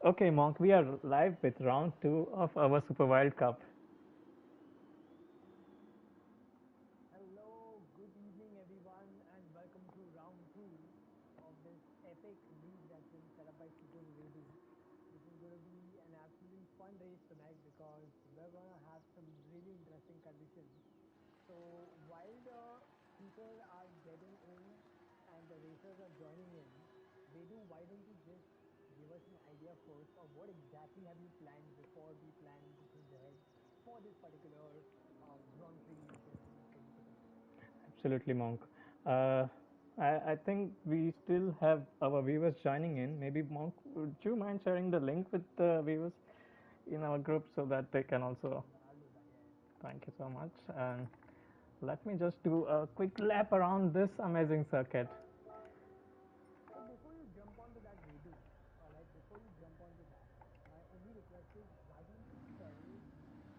Okay, Monk, we are live with round two of our Super Wild Cup. Hello, good evening, everyone, and welcome to round two of this epic league that's been set up by Super Redu. This is going to be an absolutely fun race tonight because we're going to have some really interesting conditions. So, while the people are getting in and the racers are joining in, Vedu, why don't you just give us an idea first of what exactly have you planned before we plan the things ahead for this particular Grand Prix racing today? Absolutely, Monk. Uh, I think we still have our viewers joining in. Maybe, Monk, would you mind sharing the link with the viewers in our group so that they can also? I'll do that, yeah. Thank you so much. And let me just do a quick lap around this amazing circuit. So before you jump onto that Vedu, like before you jump onto that, my only request is why don't you tell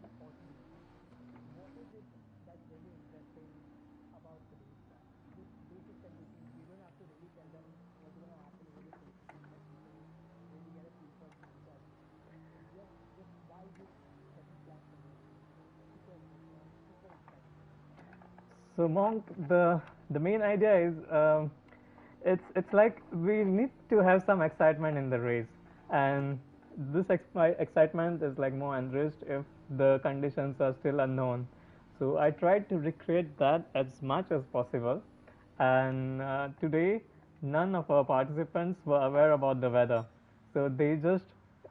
the audience what is it that's really interesting about today's track? Just basic conditions. You don't have to really tell them what's going to happen over the safety car. Let people really get a feel for themselves. So just why this special track today is super interesting. I'm super excited for it. So, Monk, the main idea is it's like we need to have some excitement in the race, and this excitement is like more enriched if the conditions are still unknown. So I tried to recreate that as much as possible, and today none of our participants were aware about the weather, so they just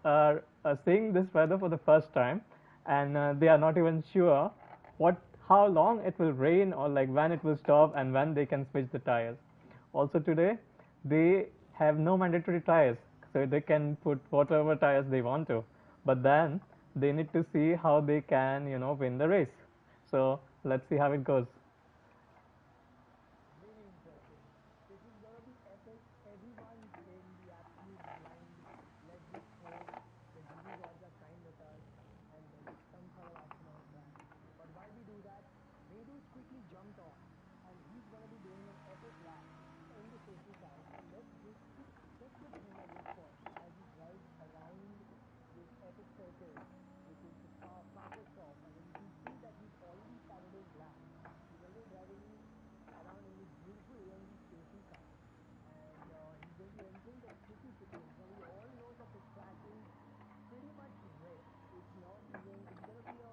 are seeing this weather for the first time, and they are not even sure what how long it will rain or like when it will stop and when they can switch the tires. Also today, they have no mandatory tires, so they can put whatever tires they want to. But then they need to see how they can, win the race. So let's see how it goes. Really interesting. This is gonna be epic. Everyone's in the absolute blind. Let's just hope the GD gods are kind with us and there is some sort of action on track. But while we do that, Vedu's quickly jumped on and he's gonna be doing an epic lap in the safety car. So let's just sit with him and his pod as he drives around this epic circuit, which is the Francorchamps. I mean, you can see that he's already started his lap. He's already driving around in this beautiful AMG safety car, and he's going to be entering the tricky chickens. Now we all know that the track is pretty much wet. It's not even. It's going to be a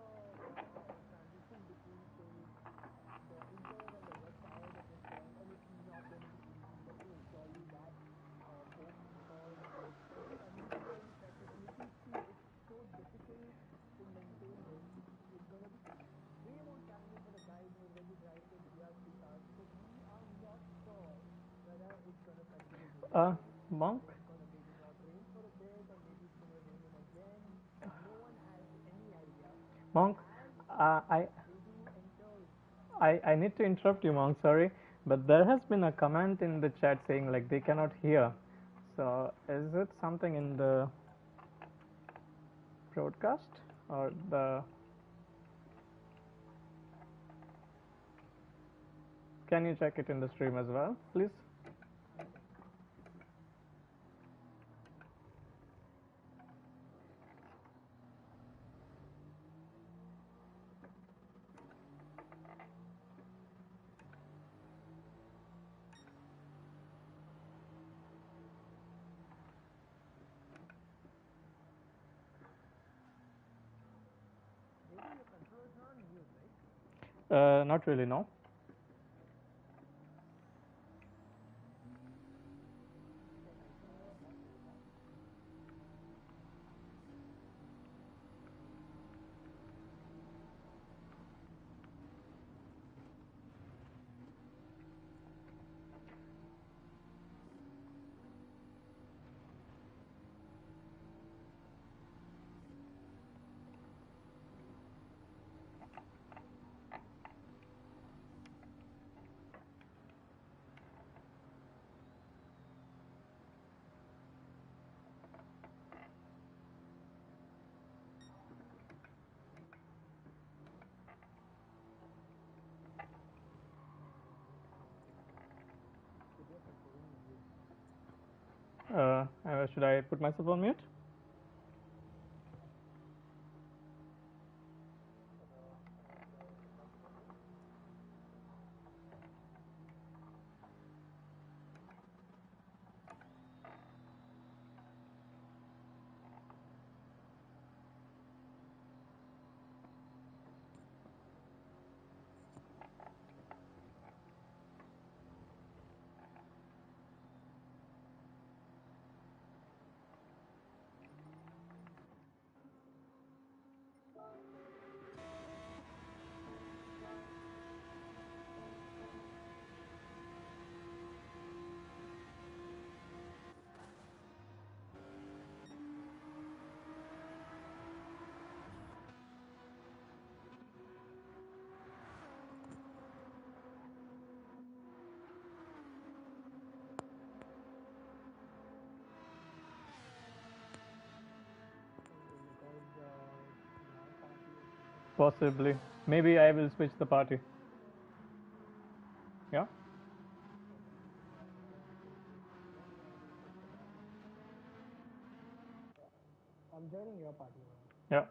transition between say the inters and the wet tires at this point, and it's not going to be easy. Let me assure you that, folks, because every uneven turn you try to do, you can see it's so difficult to maintain this. It's going to be way more challenging for the guys who are going to be driving the GR3 cars. So we are not sure whether it's going to continue moving Uh, today. Monk, It's going to maybe not rain for a bit, or maybe it's going to rain in again. No one has any idea. But Monk, as uh, I, Vedu enters, I need to interrupt you, Monk. Sorry, but there has been a comment in the chat saying like they cannot hear. So is it something in the broadcast or the? Can you check it in the stream as well, please? I'm checking. Vedu, your controller's not on mute, right? Not really, no. Is your controller not switched on? Put your controller on mute. Should I put myself on mute? possibly. Maybe I will switch the party. Yeah? I'm joining your party. Yeah.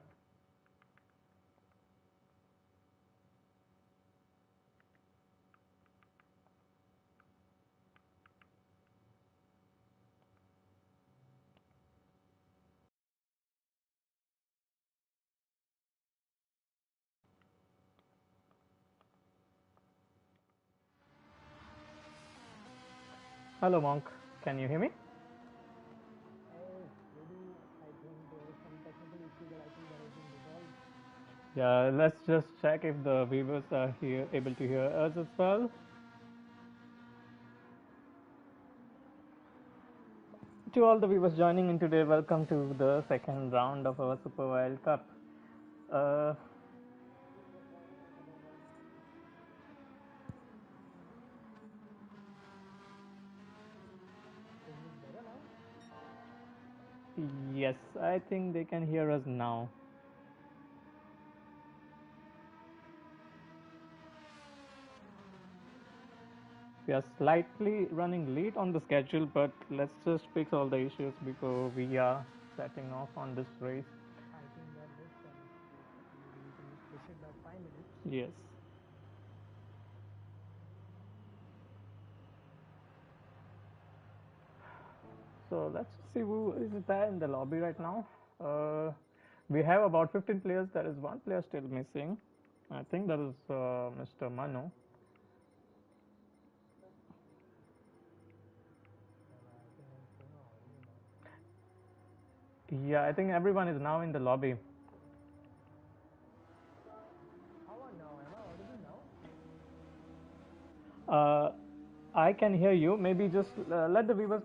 Hello, Monk. Can you hear me? Hey, Vedu, I think there was some technical issue, but I think that has been resolved. Yeah, let's just check if the viewers are here able to hear us as well. To all the viewers joining in today, welcome to the second round of our Super Wild Cup. Uh, Is this better now? yes, I think they can hear us now. We are slightly running late on the schedule, but let's just fix all the issues before we are setting off on this race. I think that this one is maybe we can just push it back 5 minutes. Yes. So let's see who is there in the lobby right now. We have about 15 players. There is one player still missing. I think that is Mr. Manu. Yeah, I think everyone is now in the lobby. How are now? Am I audible now? I can hear you. Maybe just let the viewers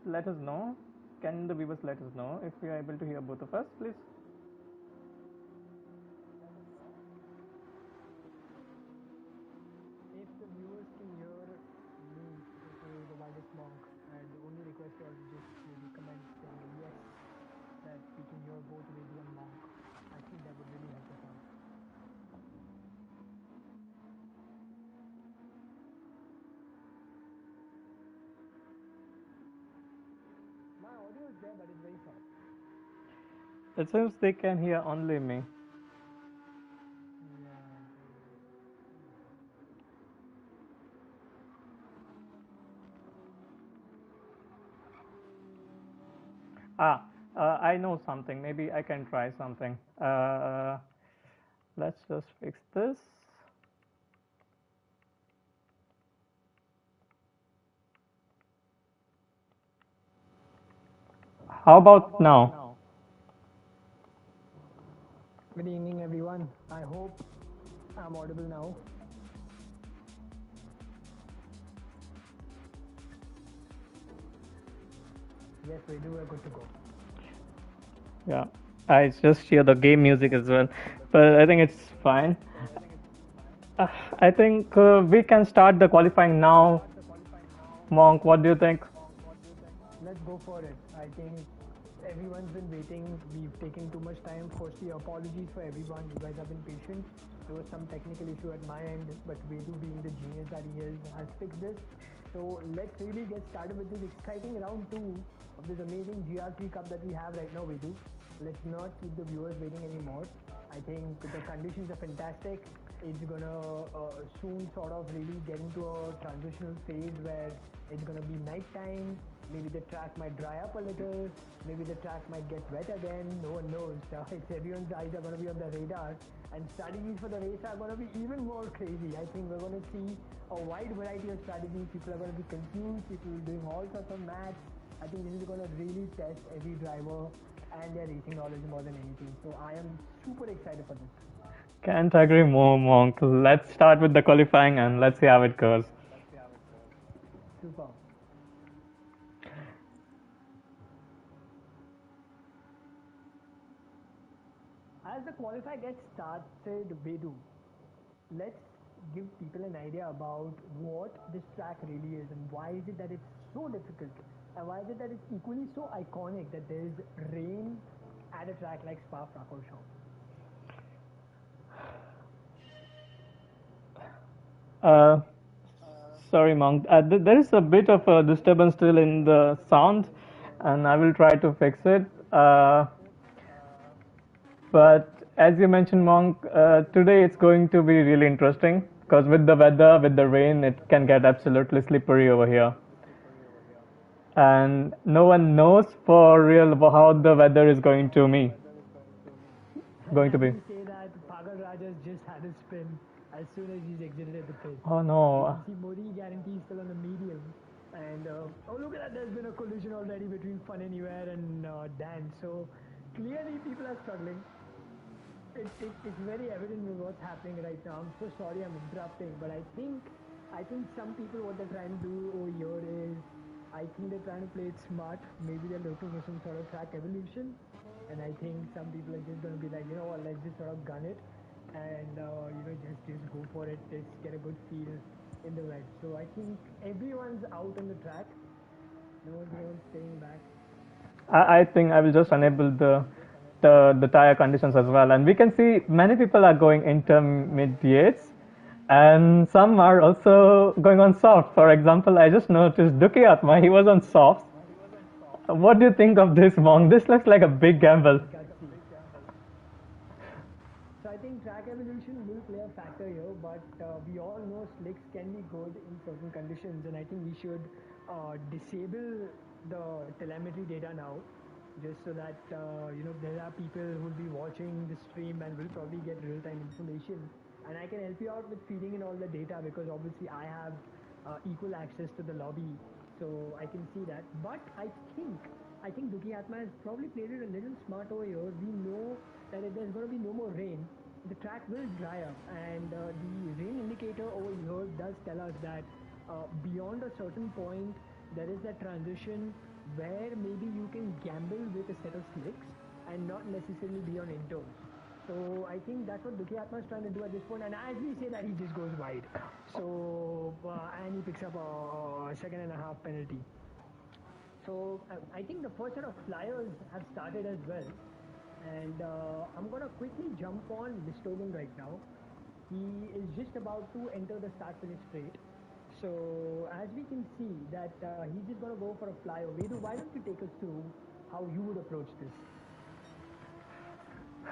let us know. Can the viewers let us know if we are able to hear both of us, please? If the viewers can hear me, aka the wildest monk, and the only request was just maybe comment saying a yes that we can hear both Vedu and Monk. I think that would really help us out. My audio is there, but it's very soft. It seems they can hear only me. I know something. Maybe I can try something. Let's just fix this. How about now? Good evening, everyone. I hope I'm audible now. Yes, Vedu, we're good to go. Yeah, I just hear the game music as well, but I think it's fine. I think we can start the qualifying now. Monk, what do you think? Let's go for it. I think everyone's been waiting. We've taken too much time. Firstly, apologies for everyone. You guys have been patient. There was some technical issue at my end, but Vedu, being the genius that he is, has fixed this. So let's really get started with this exciting round 2 of this amazing Gr3 Cup that we have right now, Vedu. Let's not keep the viewers waiting anymore. I think the conditions are fantastic. It's gonna soon sort of really get into a transitional phase where it's gonna be night time. Maybe the track might dry up a little. Maybe the track might get wet again. No one knows. It's everyone's eyes are gonna be on the radar, and strategies for the race are gonna be even more crazy. I think we're gonna see a wide variety of strategies. People are gonna be confused. People doing all sorts of maths. I think this is gonna really test every driver and their racing knowledge more than anything. So I am super excited for this. Can't agree more, Monk. Let's start with the qualifying and let's see how it goes. Super. As the qualifier gets started, Vedu, let's give people an idea about what this track really is and why is it that it's so difficult and why is it that it's equally so iconic that there is rain at a track like Spa-Francorchamps. Uh, Sorry, Monk. There is a bit of a disturbance still in the sound, and I will try to fix it. But as you mentioned, Monk, today it's going to be really interesting because with the weather, with the rain, it can get absolutely slippery over here. And no one knows for real how the weather is And going to as be. we say that, Pagal Rajas just had a spin as soon as he's exited the pitch. Oh You no. can see Modi guarantee still on the medium. And oh, look at that, there's been a collision already between Fun Anywhere and Dan. So clearly people are struggling. It's very evident with what's happening right now. I'm so sorry I'm interrupting, but I think some people what they're trying to do over here is I think they're trying to play it smart. Maybe they're looking for some sort of track evolution, and I think some people are just going to be like, you know what, let's just sort of gun it, and just go for it, just get a good feel in the wet. So I think everyone's out on the track. No one's staying back. I think I will just enable the tire conditions as well, and we can see many people are going intermediates, and some are also going on soft. For example, I just noticed Duki Atma, he was on soft. What do you think of this, Monk? This looks like a big gamble. Gutsy. So I think track evolution will play a factor here, but we all know slicks can be good in certain conditions, and I think we should disable the telemetry data now, just so that there are people who will be watching the stream and will probably get real-time information, and I can help you out with feeding in all the data because obviously I have equal access to the lobby, so I can see that. But I think Duki Atma has probably played it a little smart over here. We know that if there's going to be no more rain, the track will dry up, and the rain indicator over here does tell us that beyond a certain point, there is that transition where maybe you can gamble with a set of slicks and not necessarily be on inters. So I think that's what Duki Atma is trying to do at this point, and as we say that, he just goes wide. So and he picks up a second and a half penalty. So I think the first set of flyers have started as well, and I'm gonna quickly jump on Mistogan right now. He is just about to enter the start finish straight. So as we can see that he's just gonna go for a flyer. Vedu, why don't you take us through how you would approach this?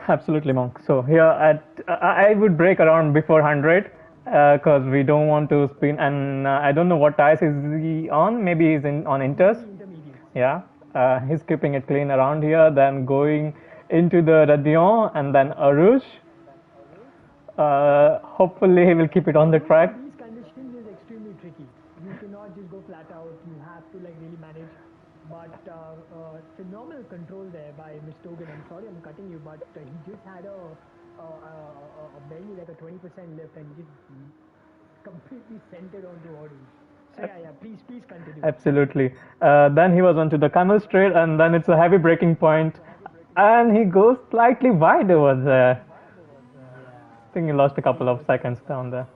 Absolutely, Monk. So here I would break around before 100 because we don't want to spin, and I don't know what tires is he on. Maybe he's on inters. Maybe intermediates. Yeah, he's keeping it clean around here, then going into the Radion and then Arush. Hopefully, he will keep it on the Going track. in these conditions is extremely tricky. You cannot just go flat out. You have to like really manage. But phenomenal control there by Mistogan. I'm sorry I'm cutting you, but he just had a barely like a 20% lift and he just completely centered onto audience. So yeah, please continue. Absolutely. Then he was onto the Camel Straight, and then it's a heavy braking point, and he goes slightly wide over there. I think he lost a couple of seconds down there.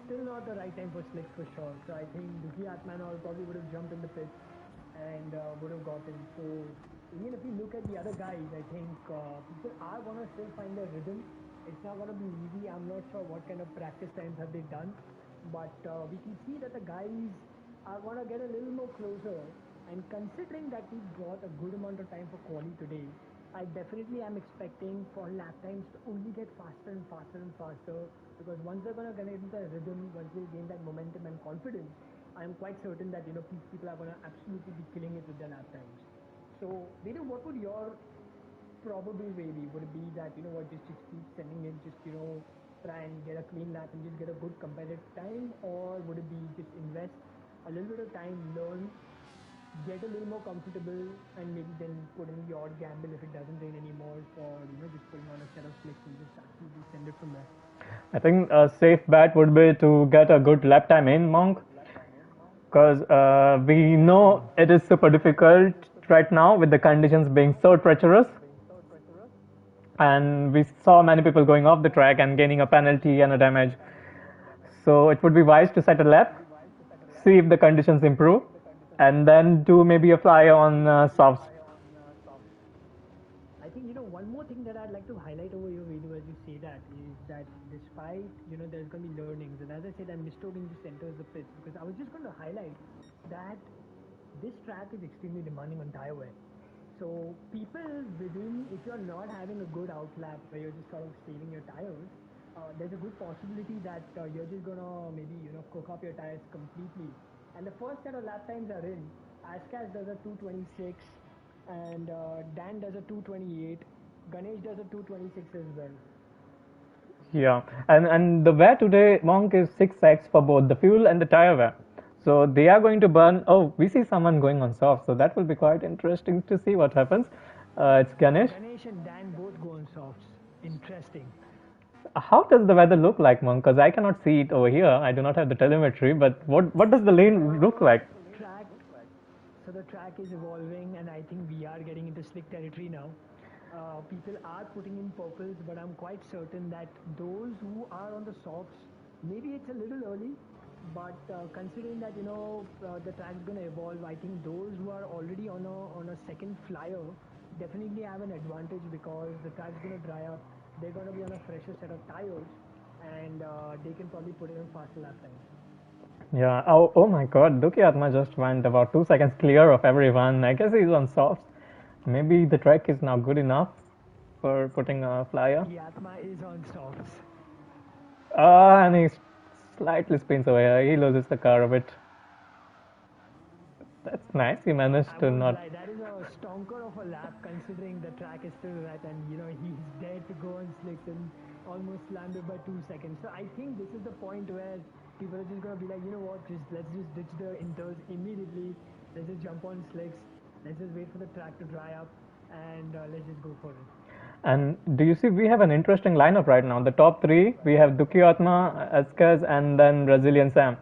Still not the right time for slicks for sure. So I think Duki Atman probably would have jumped in the pit and would have gotten. So even if you look at the other guys, I think people are gonna still find their rhythm. It's not gonna be easy. I'm not sure what kind of practice times have they done, but we can see that the guys are gonna get a little more closer. And considering that we got a good amount of time for quali today, I definitely am expecting for lap times to only get faster and faster and faster, because once they're gonna get into the rhythm, once they gain that momentum and confidence, I am quite certain that people are gonna absolutely be killing it with their lap times. So, Vedu, what would your probable way be? Would it be that just keep sending in, just try and get a clean lap and just get a good competitive time, or would it be just invest a little bit of time, learn, get a little more comfortable, and maybe then put in the odd gamble if it doesn't rain anymore for just putting on a set of slicks and just absolutely send it from there? I think a safe bet would be to get a good lap time in, Monk, because we know it is super difficult right now with the conditions being so treacherous, and we saw many people going off the track and gaining a penalty and a damage. So it would be wise to set a lap, see if the conditions improve, and then do maybe a fly on softs. I I think one more thing that I'd like to highlight over here, Vedu, as you say that, is that despite there's going to be learnings, and as I said, I'm Mistogen just enters the pits because I was just going to highlight that this track is extremely demanding on tire wear. So people within, if you're not having a good outlap where you're just sort of saving your tires, there's a good possibility that you're just gonna maybe cook up your tires completely. And the first set of lap times are in. Askas does a 226, and Dan does a 228. Ganesh does a 226 as well. Yeah, and the wear today, Monk, is 6x for both the fuel and the tire wear. So they are going to burn. Oh, we see someone going on soft, so that will be quite interesting to see what happens. It's Ganesh. Ganesh and Dan both go on softs. Interesting. How does the weather look like, Monk? Because I cannot see it over here. I do not have the telemetry. But what does the lane look like? Track. So the track is evolving, and I think we are getting into slick territory now. People are putting in purples, but I'm quite certain that those who are on the softs, maybe it's a little early, but considering that the track's going to evolve, I think those who are already on a second flyer definitely have an advantage because the track's going to dry up. They're going to be on a fresher set of tires, and they can probably put in faster lap times. Yeah. Oh my God. Duki Atma just went about 2 seconds clear of everyone. I guess he's on softs. Maybe the track is now good enough for putting a flyer. Yatma is on softs. And he slightly spins away. He loses the car a bit. That's nice. He managed to not. Lie. That is a stonker of a lap considering the track is still wet and he's there to go on slicks and almost slammed it by 2 seconds. So I think this is the point where people are just gonna be like, what, let's just ditch the inters immediately. Let's just jump on slicks. Let's just wait for the track to dry up and let's just go for it. And do you see we have an interesting lineup right now? The top three, we have Duki Atma, Askas, and then Brazilian Sam.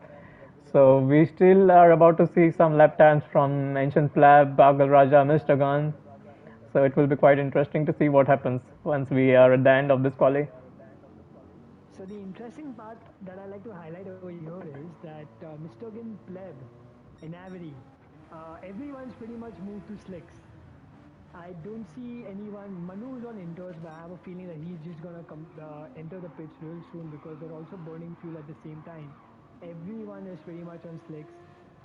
So we still are about to see some lap times from Ancient Flab, Pagal Raja, Mr. Gun. So it will be quite interesting to see what happens once we are at the end of this quali. So the interesting part that I like to highlight over here is that Mr. Gin Pleb in Avery, everyone's pretty much moved to slicks. I don't see anyone. Manu's on inters, but I have a feeling that he's just gonna enter the pits real soon because they're also burning fuel at the same time. Everyone is pretty much on slicks.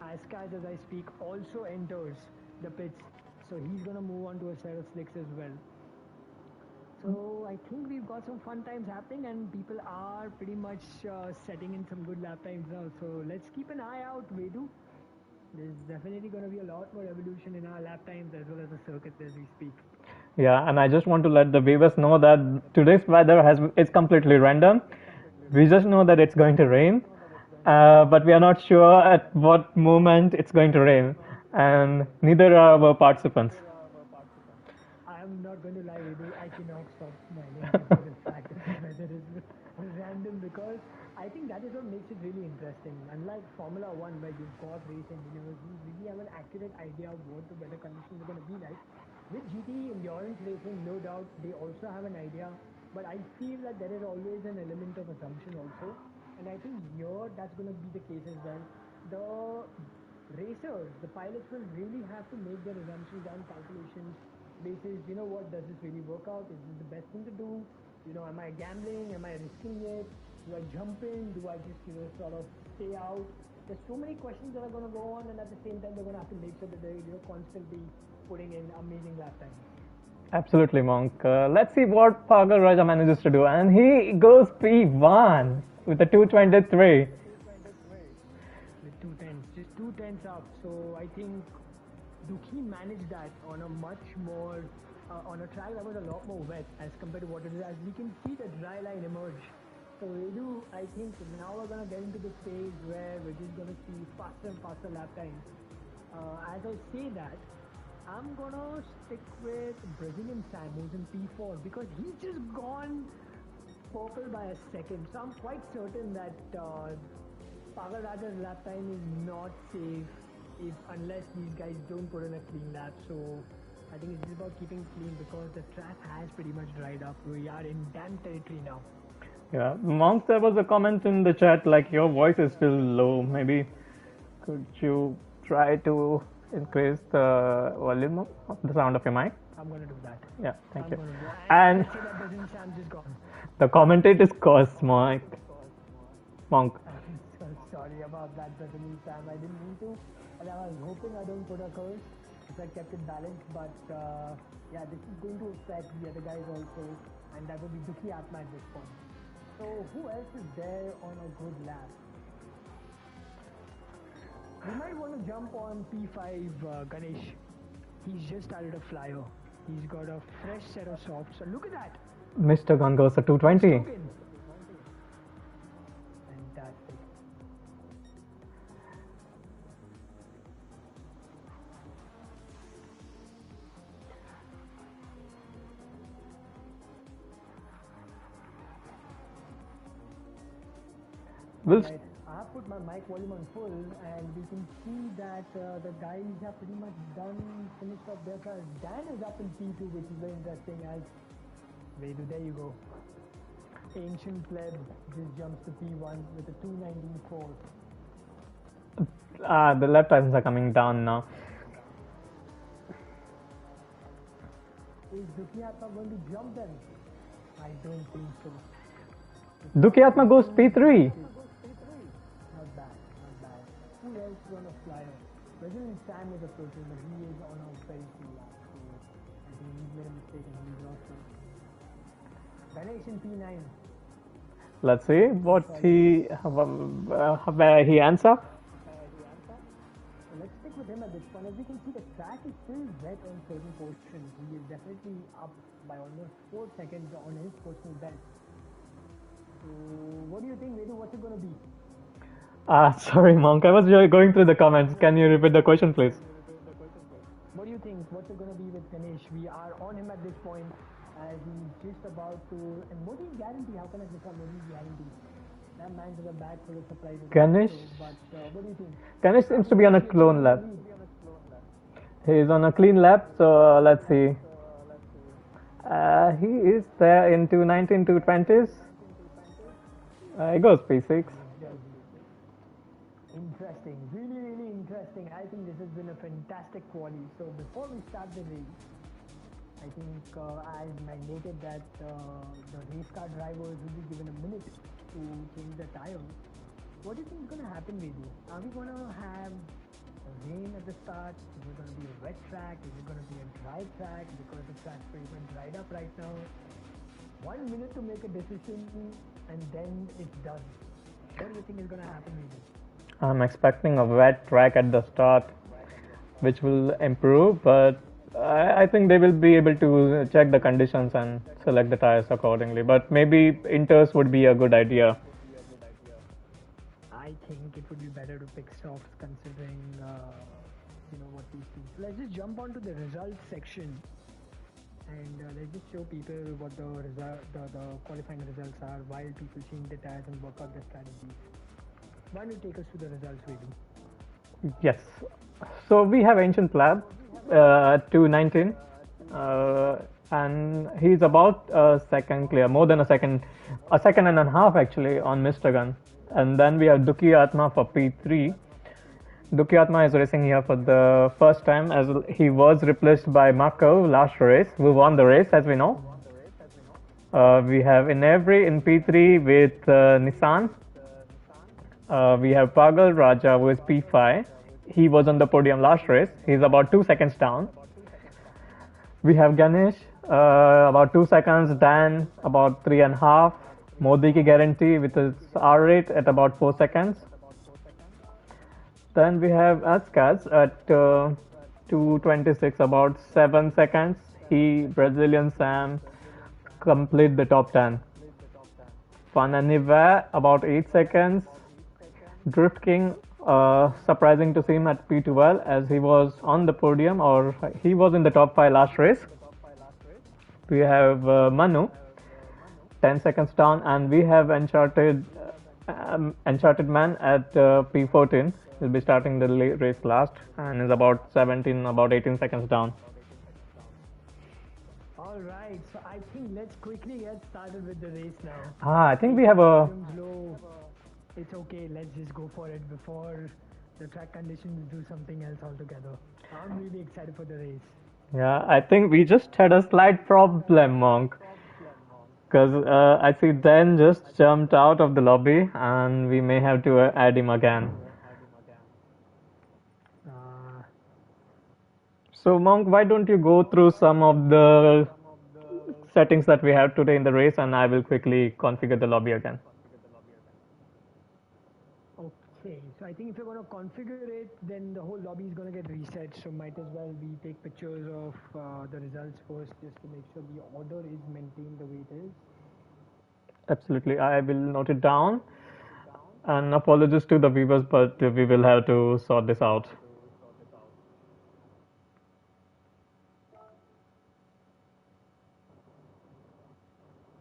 Askas, as I speak, also enters the pits, so he's gonna move on to a set of slicks as well. So I think we've got some fun times happening, and people are pretty much setting in some good lap times now. So let's keep an eye out, Vedu. There's definitely going to be a lot more evolution in our lap times as well as the circuits as we speak. Yeah, and I just want to let the viewers know that today's weather is completely random. We just know that it's going to rain, but we are not sure at what moment it's going to rain, and neither are our participants. I am not going to lie with you. I cannot stop smiling at the fact that the weather is random because I think that is what makes it really interesting. Unlike Formula One, where you've got race engineers who really have an accurate idea of what the weather conditions are going to be like, with GT endurance racing, no doubt they also have an idea, but I feel that there is always an element of assumption also, and I think here that's going to be the case as well. The racers, the pilots will really have to make their assumptions and calculations basis, what, does this really work out? Is this the best thing to do? Am I gambling? Am I risking it? Do I jump in? Do I just, sort of stay out? There's so many questions that are going to go on, and at the same time, they're going to have to make sure that they're, constantly putting in amazing lap times. Absolutely, Monk. Let's see what Pagal Raja manages to do. And he goes P1 with a 223. With 210s, just 210s up. So I think Duki managed that on a much more, on a track that was a lot more wet as compared to what it is. As we can see the dry line emerge. So Vedu, I think now we're going to get into the phase where we're just going to see faster and faster lap times. As I say that, I'm going to stick with Brazilian Sam, who's in P4, because he's just gone purple by a second. So I'm quite certain that Pagal Raja's lap time is not safe unless these guys don't put in a clean lap. So I think it's just about keeping clean because the track has pretty much dried up. We are in damn territory now. Yeah, Monk, there was a comment in the chat like your voice is still low. Maybe could you try to increase the volume of the sound of your mic? I'm gonna do that. Yeah, thank I'm you. gonna do that. And Let's say that Brazilian Sam's is gone. the commentator's course, Monk. I'm so sorry about that, Brazilian Sam. I didn't mean to, and I was hoping I don't put a curse if I kept it balanced. But yeah, this is going to affect the other guys also, and that would be Dukhi Atma at this point. So who else is there on a good lap? We might want to jump on P5 Ganesh. He's just started a flyer. He's got a fresh set of softs. So look at that. Mr. Gun goes to 220. Token. Fantastic. We'll Right. I have put my mic volume on full, and we can see that the guys have pretty much finished off their cars. Dan is up in P2, which is very interesting. As Vedu, there you go. Ancient Pleb just jumps to P1 with a 219.4. the left times are coming down now. Is Dukhi Atma going to jump then? I don't think so. Dukhi Atma goes P3. Not bad, not bad. Who else is on a flyer? Brazilian Sam is approaching, but he is on a very full lap. So I think he's made a mistake and he's lost it. Ganesh in P9. Let's see what where he ends up. So let's stick with him at this point. As you can see, the track is still wet on certain portions. He is definitely up by almost 4 seconds on his personal best. So what do you think, Vedu? What's it going to be? Sorry, Monk. I was going through the comments. Can you repeat the question, please? What do you think? What's it going to be with Ganesh? We are on him at this point as he's just about to. And what do you guarantee? How can I become what do you guarantee? That man's in the back for the surprise. Ganesh? But what do you think? Ganesh seems to be on a clone lap. He is on a clean lap, so let's see. He is there in 219, 220s. He goes P6. Interesting, really interesting. I think this has been a fantastic quali. So before we start the race, I think I mandated that the race car drivers will be given a minute to change the tires. What do you think is going to happen, Vedu? Are we going to have rain at the start? Is it going to be a wet track? Is it going to be a dry track? Because the track's pretty much dried up right now. 1 minute to make a decision and then it's done. What do you think is going to happen, Vedu? I'm expecting a wet track at the start, which will improve, but I think they will be able to check the conditions and select the tires accordingly. But maybe inters would be a good idea. I think it would be better to pick softs considering what these things. So let's just jump on to the results section and let's just show people what the qualifying results are while people change the tires and work out their strategies. Why don't you take us to the results, Vedu? Yes. So we have Ancient Lab 219, and he's about a second clear, more than a second and a half actually on Mr. Gun. And then we have Dukhi Atma for P3. Dukhi Atma is racing here for the first time as he was replaced by Marco last race, who won the race as we know. We have Inevri in P3 with Nissan. We have Pagal Raja who is P5. He was on the podium last race. He's about 2 seconds down. We have Ganesh about 2 seconds. Dan about 3.5. Modi Ki Guarantee with his R rate at about 4 seconds. Then we have Askas at 226, about 7 seconds. He, Brazilian Sam, complete the top 10. Fun Anywhere about 8 seconds. Drift King, surprising to see him at P12 as he was on the podium, or he was in the top 5 last race. We have Manu, 10 seconds down, and we have Enchanted Man at P14. He'll be starting the race last and is about 18 seconds down. Alright, so I think let's quickly get started with the race now. I think we have a... Low. It's okay, let's just go for it before the track conditions do something else altogether. I'm really excited for the race. Yeah, I think we just had a slight problem, Monk. Because I see Dan just jumped out of the lobby and we may have to add him again. Uh, So, Monk, why don't you go through some of the settings that we have today in the race and I will quickly configure the lobby again. okay, so I think if you're going to configure it, then the whole lobby is going to get reset. So might as well we take pictures of the results first, just to make sure the order is maintained the way it is. Absolutely, I will note it down. And apologies to the viewers, but we will have to sort this out.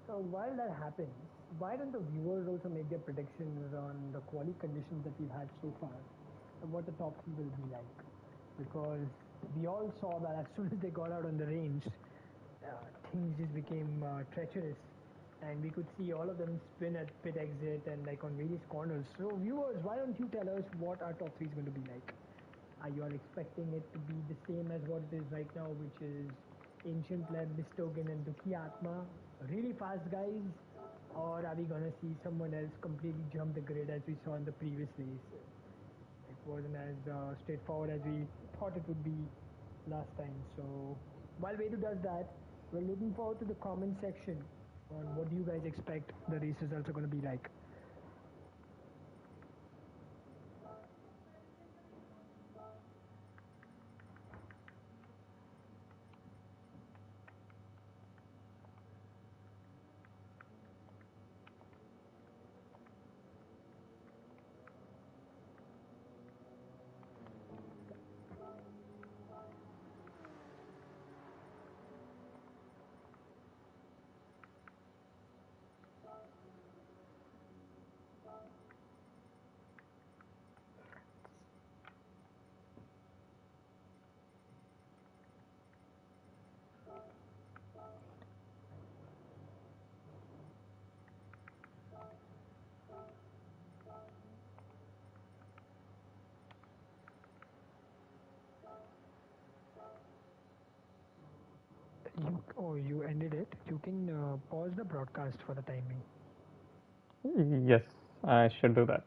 So while that happens, why don't the viewers also make their predictions on the quali conditions that we've had so far and what the top three will be like? Because we all saw that as soon as they got out on the range, things just became treacherous, and we could see all of them spin at pit exit and like on various corners. So viewers, why don't you tell us what our top three is going to be like? Are you all expecting it to be the same as what it is right now, which is Ancient Pleb, Mistogen, and Dukhi Atma, really fast guys? Or are we gonna see someone else completely jump the grid as we saw in the previous race? It wasn't as straightforward as we thought it would be last time. So while Vedu does that, we're looking forward to the comment section on what do you guys expect the race results are going to be like. You ended it. You can pause the broadcast for the timing. Yes, I should do that.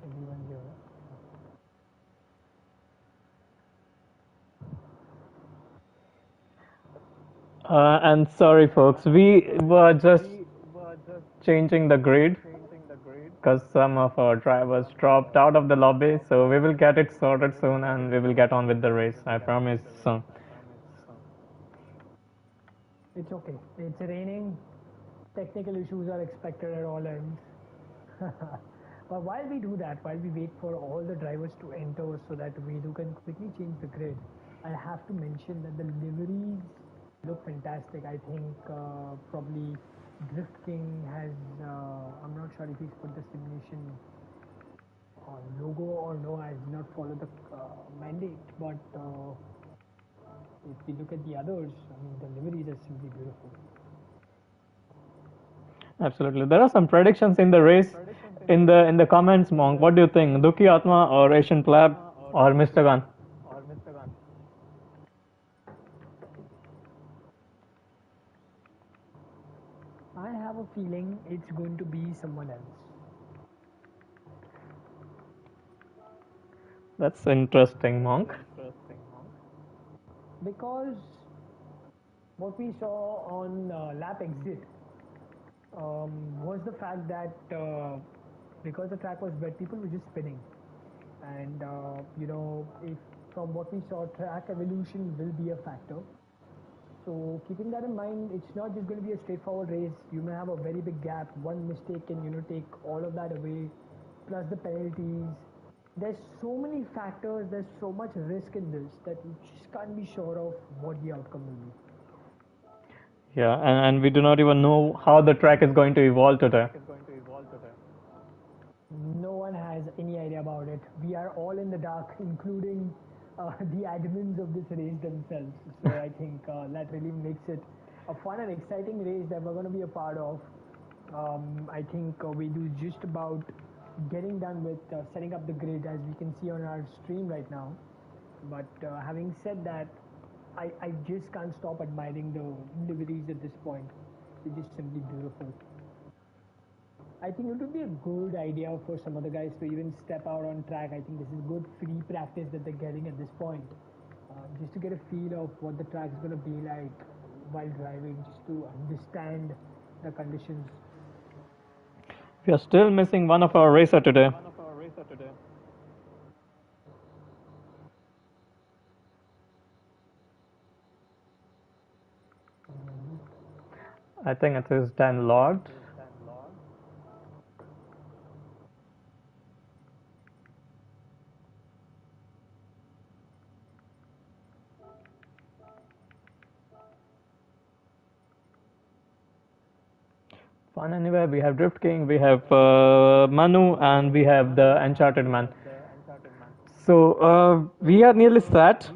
everyone's here. And sorry, folks, we were just changing the grid because some of our drivers dropped out of the lobby. So we will get it sorted soon and we will get on with the race. I promise. So, It's okay. It's raining. Technical issues are expected at all ends. But while we do that, while we wait for all the drivers to enter so that we can quickly change the grid, I have to mention that the liveries look fantastic. I think probably Drift King has, I'm not sure if he's put the simulation logo or no, I did not follow the mandate, but if we look at the others, I mean, the liveries are simply beautiful. absolutely. There are some predictions in the race. In the comments, Monk, what do you think? Duki Atma or Asian Plab or Mr. Gun? I have a feeling it's going to be someone else. That's interesting, Monk. Because what we saw on lap exit was the fact that because the track was wet, people were just spinning. And if from what we saw, track evolution will be a factor. So keeping that in mind, it's not just going to be a straightforward race. You may have a very big gap. One mistake can take all of that away, plus the penalties. There's so many factors. There's so much risk in this that you just can't be sure of what the outcome will be. Yeah, and we do not even know how the track is going to evolve today. No one has any idea about it. We are all in the dark, including the admins of this race themselves. So I think that really makes it a fun and exciting race that we're going to be a part of. I think we do just about getting done with setting up the grid as we can see on our stream right now. But having said that, I just can't stop admiring the liveries at this point. They're just simply beautiful. I think it would be a good idea for some other guys to even step out on track. I think this is good free practice that they're getting at this point, just to get a feel of what the track is going to be like while driving, just to understand the conditions. We are still missing one of our racer today. I think it is Dan Lord. Fun anyway. We have Drift King, we have Manu, and we have the Enchanted Man. So we are nearly set.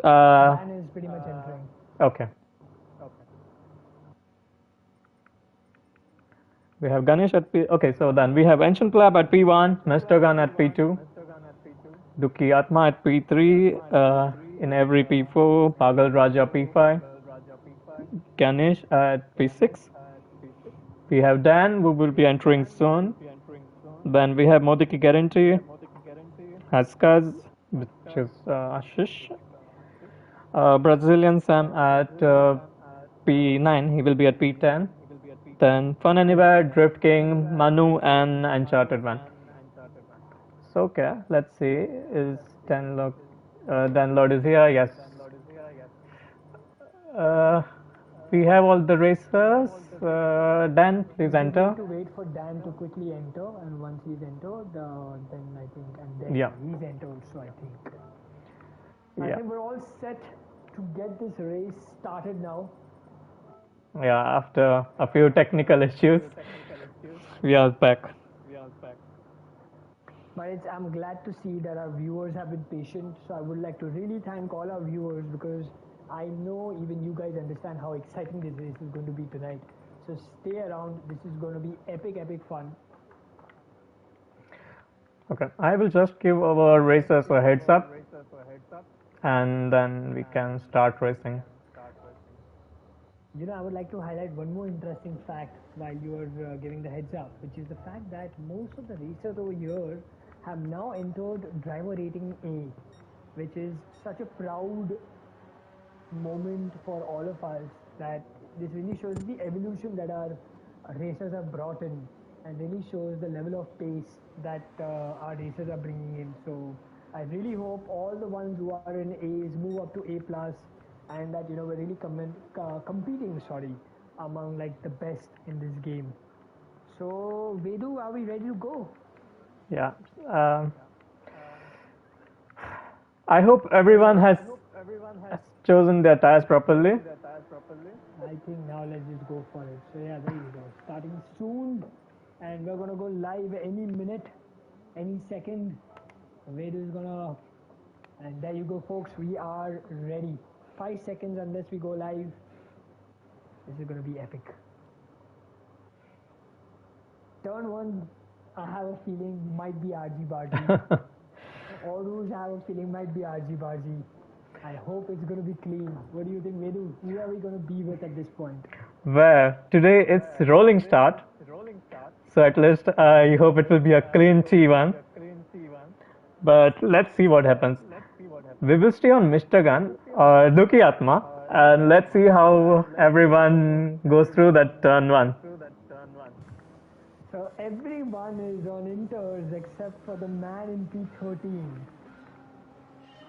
Man is pretty much entering. Okay. We have Ganesh at P. Okay, so then we have Ancient Club at P1, Mr. Gun at P2, Duki Atma at P3, in every P4, Pagal Raja P5, Ganesh at P6. We have Dan, who will be entering soon. Then we have Modiki Guarantee, Haskaz, which is Ashish. Brazilian Sam at P9, he will be at P10. Then Fun Anywhere, Drift King, Manu, and Uncharted One. So okay, let's see. Is Dan Lord is here? Yes. We have all the racers. Dan, please We enter. need to wait for Dan to quickly enter, and once he's entered, then I think, and then Yeah. he's entered. So I think, I Yeah. think we're all set to get this race started now. Yeah, after a few technical issues, we are back. But I'm glad to see that our viewers have been patient. So I would like to really thank all our viewers because I know even you guys understand how exciting this race is going to be tonight. So stay around. This is going to be epic, epic fun. Okay, I will just give our racers a heads up, and then we can start racing. I would like to highlight one more interesting fact while you are giving the heads up, which is the fact that most of the racers over here have now entered driver rating A, which is such a proud moment for all of us, that this really shows the evolution that our racers have brought in, and really shows the level of pace that our racers are bringing in. So I really hope all the ones who are in A's move up to A plus, and that we're really competing, among like the best in this game. So Vedu, are we ready to go? Yeah. I hope everyone has chosen their tires properly. I think now let's just go for it. So yeah, there you go. Starting soon, and we're gonna go live any minute, any second. Vedu is gonna, and there you go, folks. We are ready. 5 seconds unless we go live. This is gonna be epic. Turn one, I have a feeling might be RG Bargy. All rules I have a feeling might be RG Bargy. I hope it's going to be clean. What do you think, Vedu? Who are we going to be with at this point? Well, today it's rolling start. So at least I hope it will be a clean T1. But let's see what happens. We will stay on Mr. Gun or Duki Atma, and let's see how everyone goes through that turn one. So everyone is on inters except for the man in P13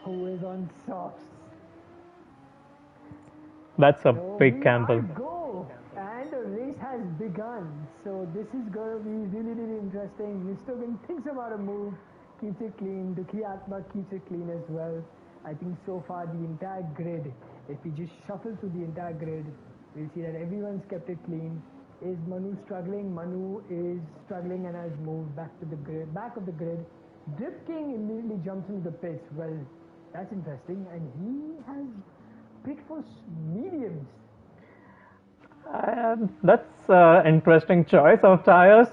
who is on softs. That's a So big we gamble. are go, and the race has begun. So this is going to be really, really interesting. Mistogan thinks about a move, keeps it clean. Duki Atma keeps it clean as well. I think so far the entire grid, if we just shuffle through the entire grid, we'll see that everyone's kept it clean. Is Manu struggling? Manu is struggling and has moved back to the grid, back of the grid. Drip King immediately jumps into the pits. Well, that's interesting, and he has picked for mediums. That's an interesting choice of tires.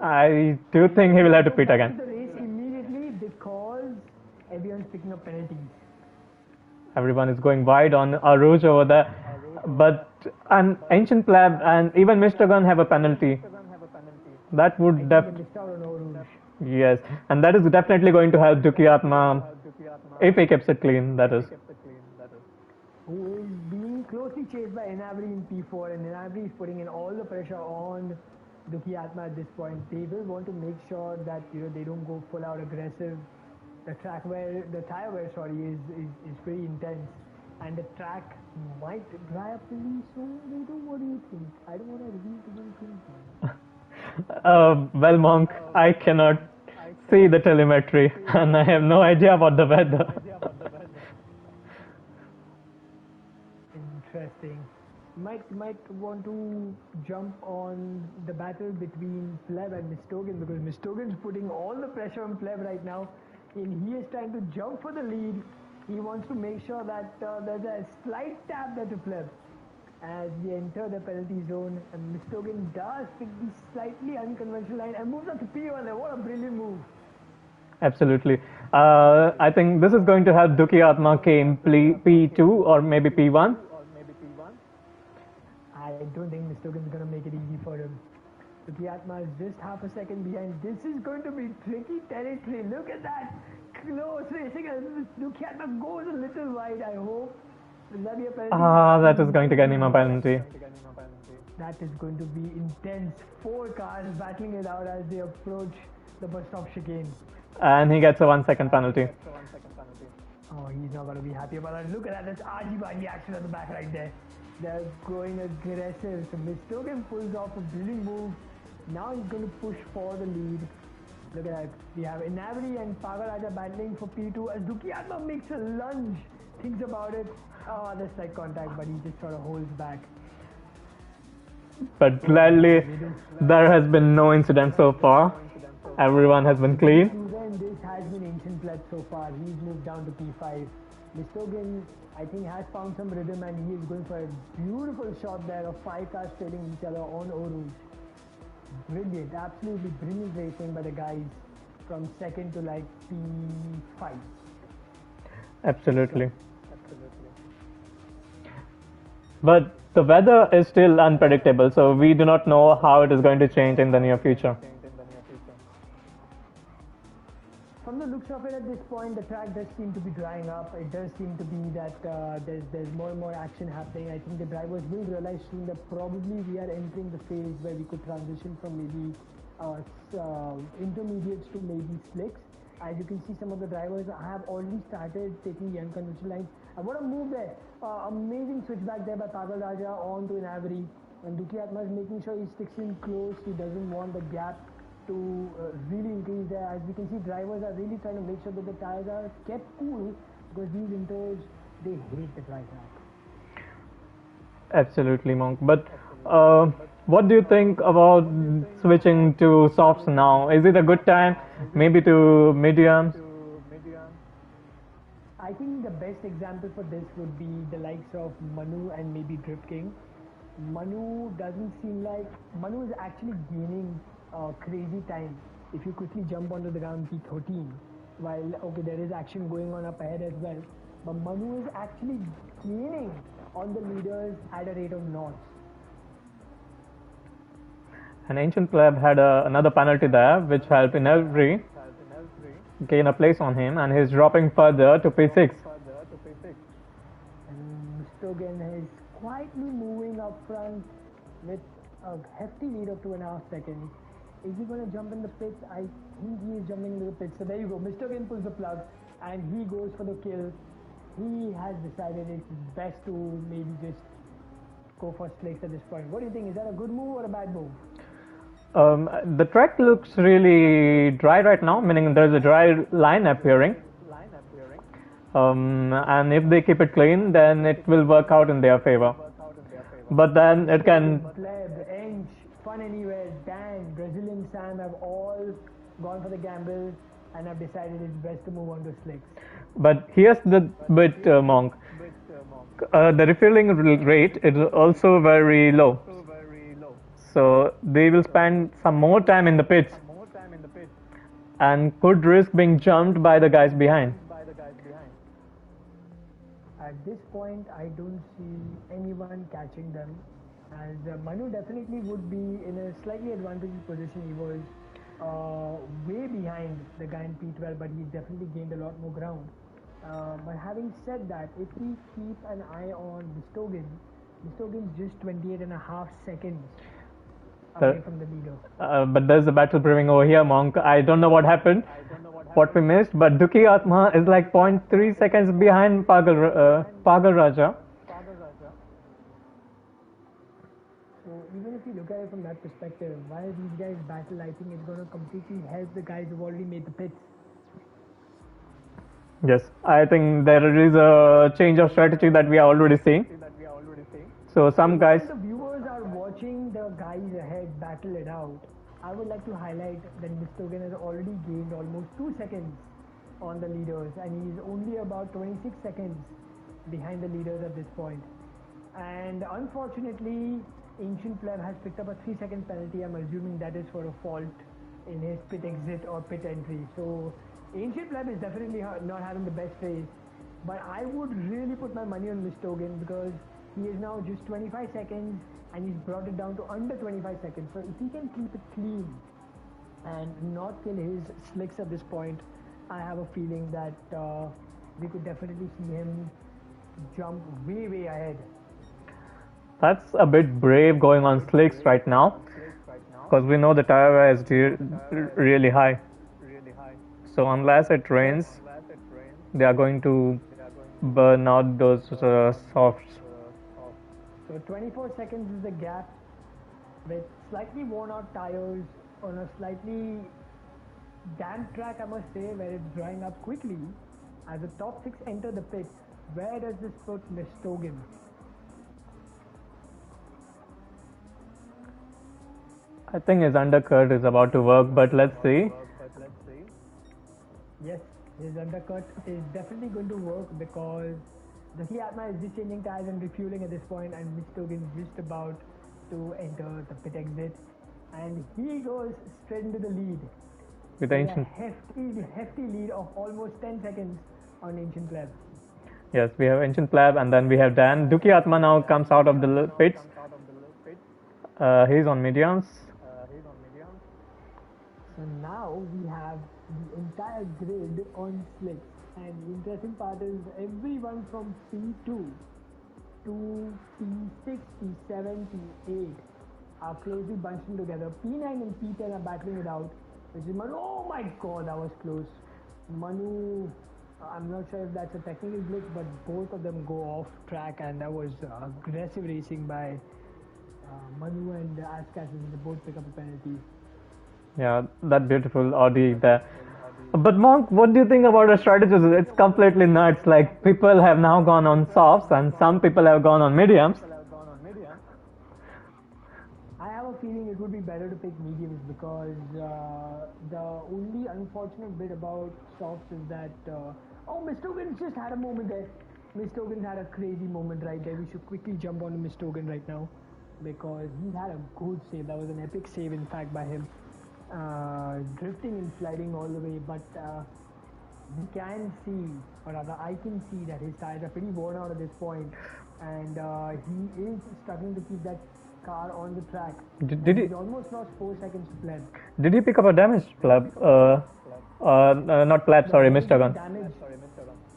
I do think he will have to pit again. The race immediately because everyone's picking up penalties. Everyone is going wide on Aruj over there. But an Ancient Pleb and even Mr. Gun have a penalty. That would yes, and that is definitely going to help Duki Atma if he keeps it clean, that is. Who is being closely chased by Enabri in P4, and Enabri is putting in all the pressure on Duki Atma at this point. They will want to make sure that they don't go full out aggressive. The tire wear is pretty intense, and the track might dry up really soon. What do you think? I don't want to reveal too many things. Well, Monk, I cannot see the telemetry, and I have no idea about the weather. Interesting. Might want to jump on the battle between Pleb and Mistogan, because Mistogan's putting all the pressure on Pleb right now, and he is trying to jump for the lead. He wants to make sure that there's a slight tap there to Pleb as we enter the penalty zone, and Mistogan does pick the slightly unconventional line and moves up to P1 there. What a brilliant move. Absolutely. I think this is going to help Duki Atma came P2 or maybe P1. I don't think Mistogan's going to make it easy for him. Duki Atma is just half a second behind. This is going to be tricky territory. Look at that. Close racing, and Duki Atma goes a little wide. I hope. Will that be a penalty? That is going to get him a penalty. That is going to be intense. 4 cars battling it out as they approach the bus stop chicane. And he gets a 1 second penalty. Oh, he's not going to be happy about that. Look at that. That's RG action at the back right there. They're going aggressive. So Mistogan pulls off a brilliant move. Now he's going to push for the lead. Look at that. We have Inavri and Pagaraja battling for P2 as Duki Atma makes a lunge. Thinks about it. Oh, there's slight contact, but he just sort of holds back. But gladly, there has been no incident so far. Everyone has been clean. And this has been Ancient Blood so far. He's moved down to P5. Mistogan, I think, has found some rhythm, and he is going for a beautiful shot there of 5 cars trailing each other on Oruj. Brilliant, absolutely brilliant racing by the guys from second to like P5. Absolutely. But The weather is still unpredictable, so we do not know how it is going to change in the near future. From the looks of it at this point, the track does seem to be drying up. It does seem to be that there's more and more action happening. I think the drivers will realize soon that probably we are entering the phase where we could transition from maybe intermediates to maybe slicks. As you can see, some of the drivers have already started taking the unconventional lines. And what a move there! Amazing switch back there by Pagal Raja on to Inaveri. And Duki Atma is making sure he sticks in close. He doesn't want the gap to really increase there. As we can see, drivers are really trying to make sure that the tires are kept cool, because these inters, they hate the dry track. Absolutely, Monk. But what do you think about switching to softs now? Is it a good time? Maybe to mediums? I think the best example for this would be the likes of Manu and maybe Drift King. Manu doesn't seem like Manu is actually gaining crazy time. If you quickly jump onto the ground P13, while okay, there is action going on up ahead as well, but Manu is actually gaining on the leaders at a rate of knots. An Ancient Pleb had another penalty there, which helped Inaveri gain a place on him, and he's dropping further to P6. And Stogan is quietly moving up front with a hefty lead of 2.5 seconds. Is he going to jump in the pits? I think he is jumping into the pits. So there you go. Mr. Gin pulls the plug and he goes for the kill. He has decided it's best to maybe just go for slicks at this point. What do you think? Is that a good move or a bad move? The track looks really dry right now, meaning there's a dry line appearing. And if they keep it clean, then it will work out in their favor. But then it can... Pleb, Ench, Fun Anywhere, Dan, Brazilian Sam have all gone for the gamble and have decided it's best to move on to slicks. But here's the bit, Monk. The refueling rate is also very low. So they will spend some more time in the pits and could risk being jumped by the guys behind. At this point, I don't see anyone catching them, as Manu definitely would be in a slightly advantageous position. He was way behind the guy in P12, but he definitely gained a lot more ground. But having said that, if we keep an eye on Bistogin's just 28.5 seconds away from the leader. But there's a battle brewing over here, Monk. I don't know what happened, what we missed, but Duki Atma is like 0.3 seconds behind Pagal Raja. So even if you look at it from that perspective, while these guys battle, I think it's going to completely help the guys who've already made the pits. Yes, I think there is a change of strategy that we are already seeing. So some guys... The viewers are watching the guys ahead battle it out. I would like to highlight that Stogan has already gained almost 2 seconds on the leaders, and he is only about 26 seconds behind the leaders at this point. And unfortunately, Ancient Pleb has picked up a 3-second penalty. I'm assuming that is for a fault in his pit exit or pit entry. So Ancient Pleb is definitely not having the best phase, but I would really put my money on Stogan, because he is now just 25 seconds and he's brought it down to under 25 seconds. So if he can keep it clean and not kill his slicks at this point, I have a feeling that we could definitely see him jump way ahead. That's a bit brave going on slicks right now, because we know the tire wear is really high. So unless it rains, they are going to burn out those softs. So 24 seconds is the gap, with slightly worn out tires on a slightly damp track, I must say, where it's drying up quickly. As the top 6 enter the pits, where does this put Stogan? I think his undercut is about to work, but let's see. Yes, his undercut is definitely going to work, because the Atma is just changing tires and refueling at this point, and Stogan is just about to enter the pit exit, and he goes straight into the lead. With Ancient. A hefty lead of almost 10 seconds on Ancient Pleb. Yes, we have Ancient Pleb, and then we have Dan. Duki Atma now comes out of the pits. He's on mediums. So now we have the entire grid on slicks, and the interesting part is everyone from P2 to P6, P7, P8 are closely bunching together. P9 and P10 are battling it out, which is Manu. Oh my god, that was close. Manu, I'm not sure if that's a technical glitch, but both of them go off track, and that was aggressive racing by Manu and Askas. They both pick up a penalty. Yeah, that beautiful Audi there. But Monk, what do you think about the strategies? It's completely nuts. Like, people have now gone on softs, and some people have gone on mediums. I have a feeling it would be better to pick mediums because the only unfortunate bit about softs is that Mr. Hogan's just had a moment there. Mr. Hogan's had a crazy moment right there. We should quickly jump on to Mr. Hogan right now because he had a good save. That was an epic save, in fact, by him. Drifting and sliding all the way, but we can see, or rather I can see that his tires are pretty worn out at this point, and he is struggling to keep that car on the track. Did he? He's almost lost 4 seconds to Pleb. Did he pick up a damaged Pleb? Not Pleb, sorry, Mr. Gun.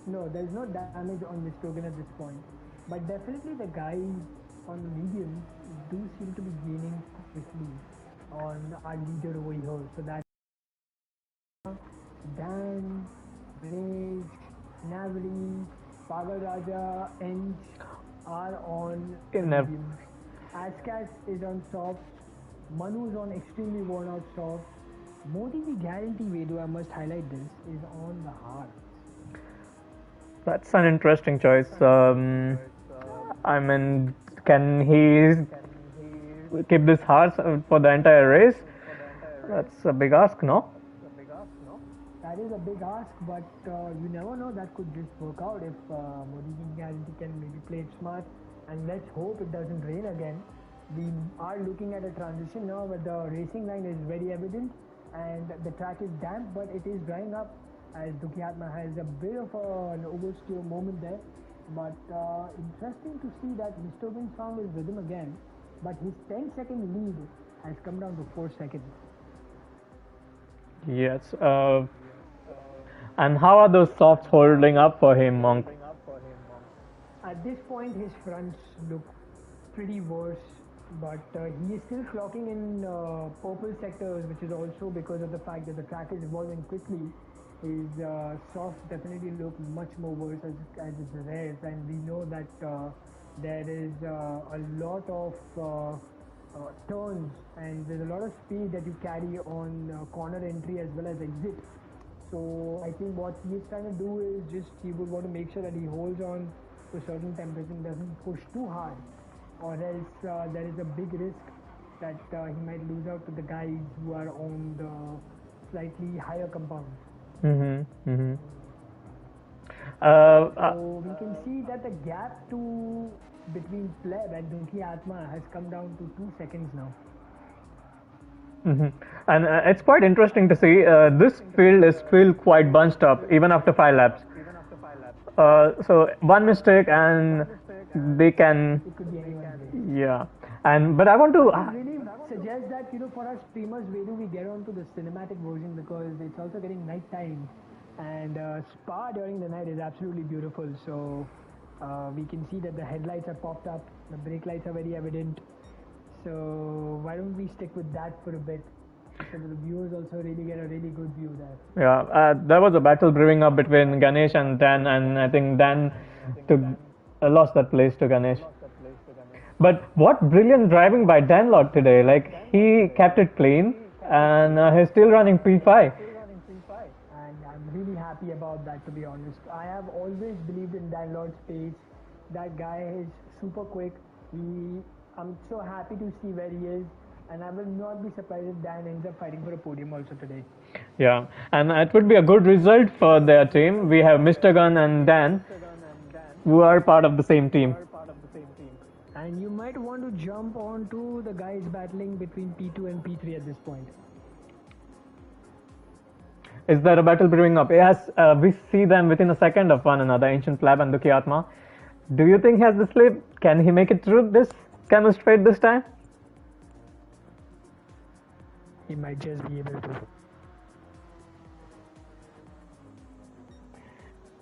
No, there's no damage on Mr. Hogan at this point, but definitely the guys on the mediums do seem to be gaining quickly on our leader over here. So that Dan, Break, Navri, Pagal Raja, Ench are on mediums. Askas is on softs. Manu is on extremely worn out softs. Modi the guarantee way, though I must highlight this, is on the hards. That's an interesting choice. I mean, can he keep this harsh for the entire race? That's a big ask, no? That is a big ask, but you never know. That could just work out if Modi Guarantee can maybe play it smart. And let's hope it doesn't rain again. We are looking at a transition now where the racing line is very evident and the track is damp, but it is drying up as Duki Atma has a bit of an oversteer moment there. But interesting to see that Mr. Hogan found his rhythm again, but his 10-second lead has come down to 4 seconds. Yes. And how are those softs holding up for him, Monk? At this point, his fronts look pretty worse, but he is still clocking in purple sectors, which is also because of the fact that the track is evolving quickly. His softs definitely look much more worse as it rares, and we know that there is a lot of turns and there's a lot of speed that you carry on corner entry as well as exit. So I think what he is trying to do is just he would want to make sure that he holds on to a certain temperature and doesn't push too hard, or else there is a big risk that he might lose out to the guys who are on the slightly higher compounds. So we can see that the gap between Pleb and Duki Atma has come down to 2 seconds now. And it's quite interesting to see this field is still quite bunched up even after 5 laps. So one mistake and they can. It could be anyone's way. Yeah. But I want to. I really suggest that for our streamers, where do we get onto the cinematic version, because it's also getting night time, and Spa during the night is absolutely beautiful. So we can see that the headlights are popped up, the brake lights are very evident. So why don't we stick with that for a bit, so that the viewers also really get a really good view there. Yeah, there was a battle brewing up between Ganesh and Dan, and I think Dan lost that place to Ganesh. But what brilliant driving by Dan Lott today! Like, he kept it clean, and he's still running P5. And I'm really happy about that, to be honest. I have always believed in Dan Lott's pace. That guy is super quick. I'm so happy to see where he is, and I will not be surprised if Dan ends up fighting for a podium also today. Yeah, and it would be a good result for their team. We have Mr. Gun and Dan, who are part of the same team. And you might want to jump on to the guys battling between P2 and P3 at this point. Is there a battle brewing up? Yes, we see them within a second of one another, Ancient Pleb and Dukiatma. Do you think he has the slip? Can he make it through this chemist fate this time? He might just be able to.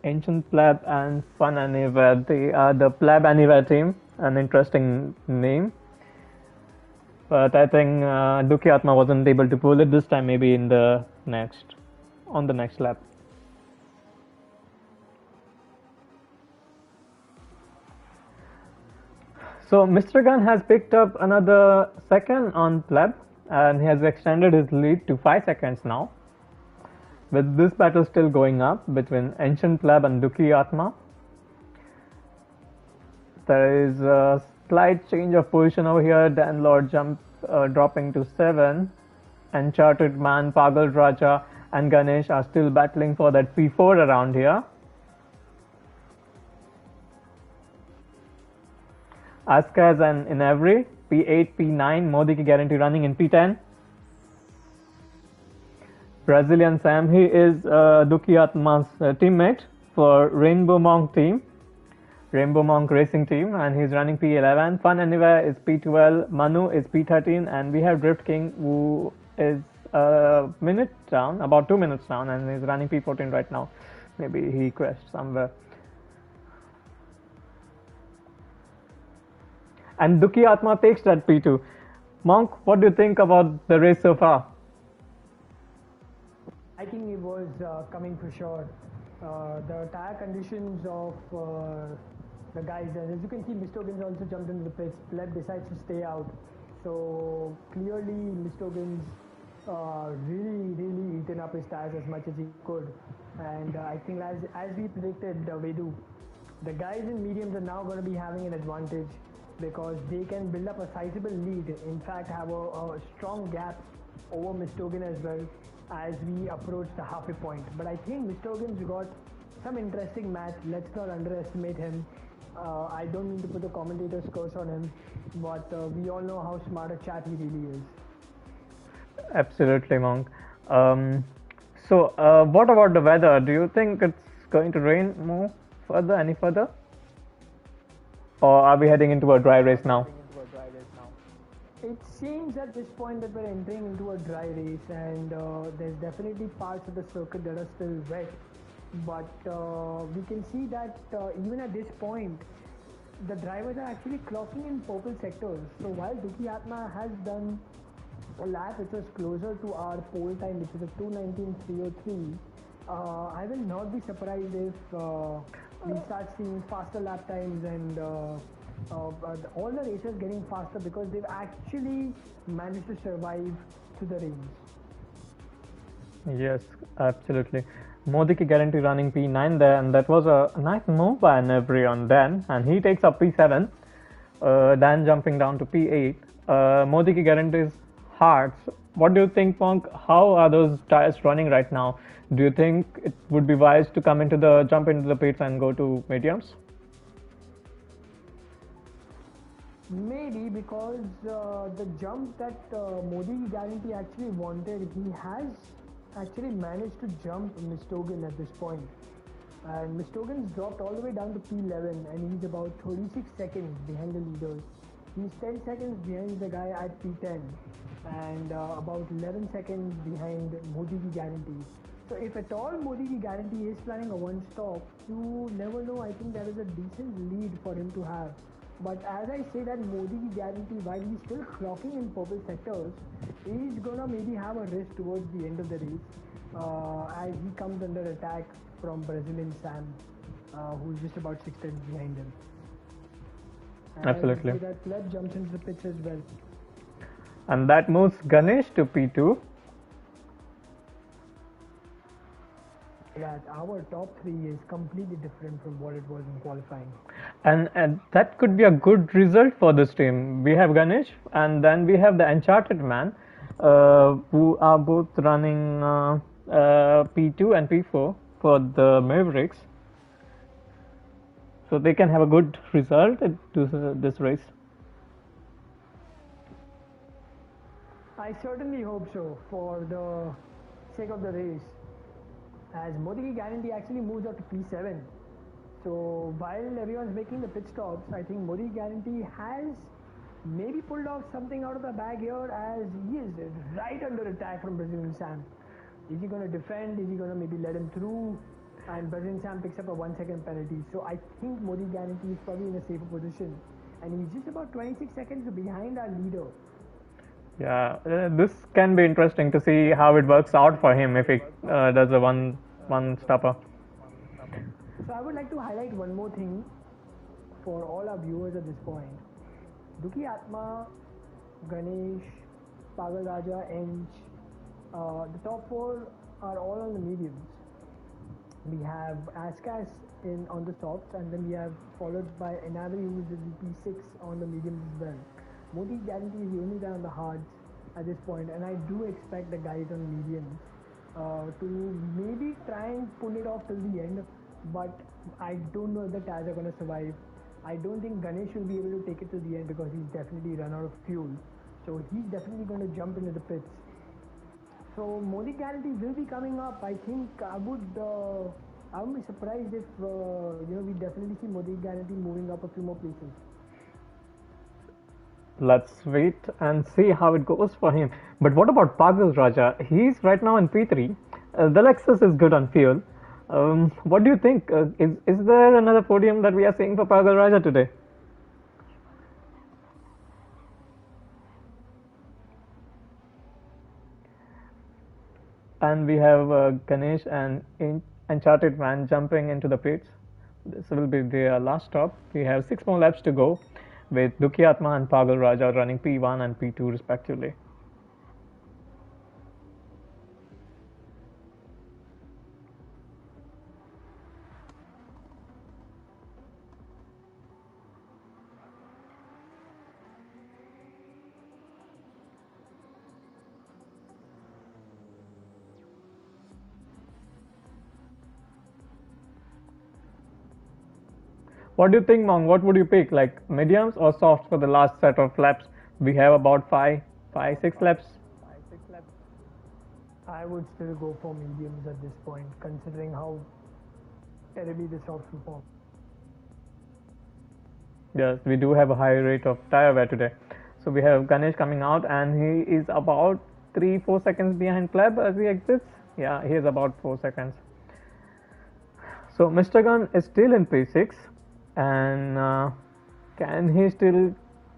Ancient Pleb and Fun Anywhere. They are the Pleb Anywhere team. An interesting name. But I think Dukiatma wasn't able to pull it this time, maybe on the next lap. So Mr. Gunn has picked up another second on Pleb and he has extended his lead to 5 seconds now. With this battle still going up between Ancient Pleb and Dukiatma, there is a slight change of position over here. Dan Lord dropping to 7. Enchanted Man, Pagal Raja and Ganesh are still battling for that P4 around here. Askaz and Inavri, P8, P9, Modi Ki Guarantee running in P10. Brazilian Sam, he is Dukiatma's teammate for Rainbow Monk team, Rainbow Monk Racing team, and he's running P11. Fun Anywhere is P12, Manu is P13, and we have Drift King who is a minute down, about 2 minutes down, and he's running P14 right now. Maybe he crashed somewhere. And Dukiatma takes that P2. Monk, what do you think about the race so far? I think it was coming for sure. The tire conditions of the guys, and as you can see, Mistogans also jumped into the pits. Pleb decides to stay out. So clearly, Mistogans really eaten up his tires as much as he could. And I think as we predicted, Vedu, the guys in mediums are now going to be having an advantage because they can build up a sizable lead. In fact, have a strong gap over Mistogan as well as we approach the halfway point. But I think Mistogan's got some interesting match. Let's not underestimate him. I don't mean to put the commentator's curse on him, but we all know how smart a chap he really is. Absolutely, Monk. So, what about the weather? Do you think it's going to rain any further? Or are we heading into a dry race now? It seems at this point that we're entering into a dry race, and there's definitely parts of the circuit that are still wet. But we can see that even at this point, the drivers are actually clocking in purple sectors. So while Dukiatma has done a lap which was closer to our pole time, which is a 2:19.303, I will not be surprised if we start seeing faster lap times and all the racers getting faster because they've actually managed to survive to the rains. Yes, absolutely. Modi Ki Guarantee running P9 there, and that was a nice move by Nevri on Dan, and he takes up P7. Dan jumping down to P8. Modi Ki Guarantee's hearts. What do you think, Monk? How are those tires running right now? Do you think it would be wise to jump into the pits and go to mediums? Maybe because the jump that Modi Ki Guarantee actually wanted, he has actually managed to jump Mistogan at this point. And Mistogan's dropped all the way down to P11 and he's about 36 seconds behind the leaders. He's 10 seconds behind the guy at P10 and about 11 seconds behind Modi Ki Guarantee. So if at all Modi Ki Guarantee is planning a one stop, you never know. I think that is a decent lead for him to have. But as I say that Modi Ki Guarantee, while he's still clocking in purple sectors, he's gonna maybe have a risk towards the end of the race as he comes under attack from Brazilian Sam, who's just about 6 tenths behind him. And absolutely. That Pleb jumps into the pits as well. And that moves Ganesh to P2. That our top 3 is completely different from what it was in qualifying. And that could be a good result for this team. We have Ganesh and then we have the Enchanted Man who are both running P2 and P4 for the Mavericks. So they can have a good result to this race. I certainly hope so for the sake of the race. as Modi Ki Guarantee actually moves up to P7. So while everyone's making the pit stops, I think Modi Ki Guarantee has maybe pulled off something out of the bag here, as he is right under attack from Brazilian Sam. Is he going to defend? Is he going to maybe let him through? And Brazilian Sam picks up a 1 second penalty. So I think Modi Ki Guarantee is probably in a safer position. And he's just about 26 seconds behind our leader. Yeah, this can be interesting to see how it works out for him if he does a one stopper. So I would like to highlight one more thing for all our viewers at this point. Duki Atma, Ganesh, Pagal Raja, Ench, the top four are all on the mediums. We have Askas on the softs, and then we have followed by Enabri, who is the P6 on the mediums as well. Modi Guarantee is the only guy on the hards at this point, and I do expect the guys on mediums to maybe try and pull it off till the end, but I don't know if the tires are going to survive. I don't think Ganesh will be able to take it to the end because he's definitely run out of fuel. So he's definitely going to jump into the pits. So Modi Guarantee will be coming up. I think I would be surprised if we definitely see Modi Guarantee moving up a few more places. Let's wait and see how it goes for him. But what about Pagal Raja? He's right now in P3. The Lexus is good on fuel. What do you think? Is there another podium that we are seeing for Pagal Raja today? And we have Ganesh and Enchanted Man jumping into the pits. This will be their last stop. We have 6 more laps to go, with Duki Atma and Pagal Raja running P1 and P2 respectively. What do you think, Monk? What would you pick, like mediums or softs for the last set of laps? We have about 6 laps. I would still go for mediums at this point, considering how terribly the softs perform. Yes, we do have a high rate of tire wear today. So we have Ganesh coming out, and he is about 3-4 seconds behind Pleb as he exits. Yeah, he is about 4 seconds. So Mr. Gunn is still in P6, and can he still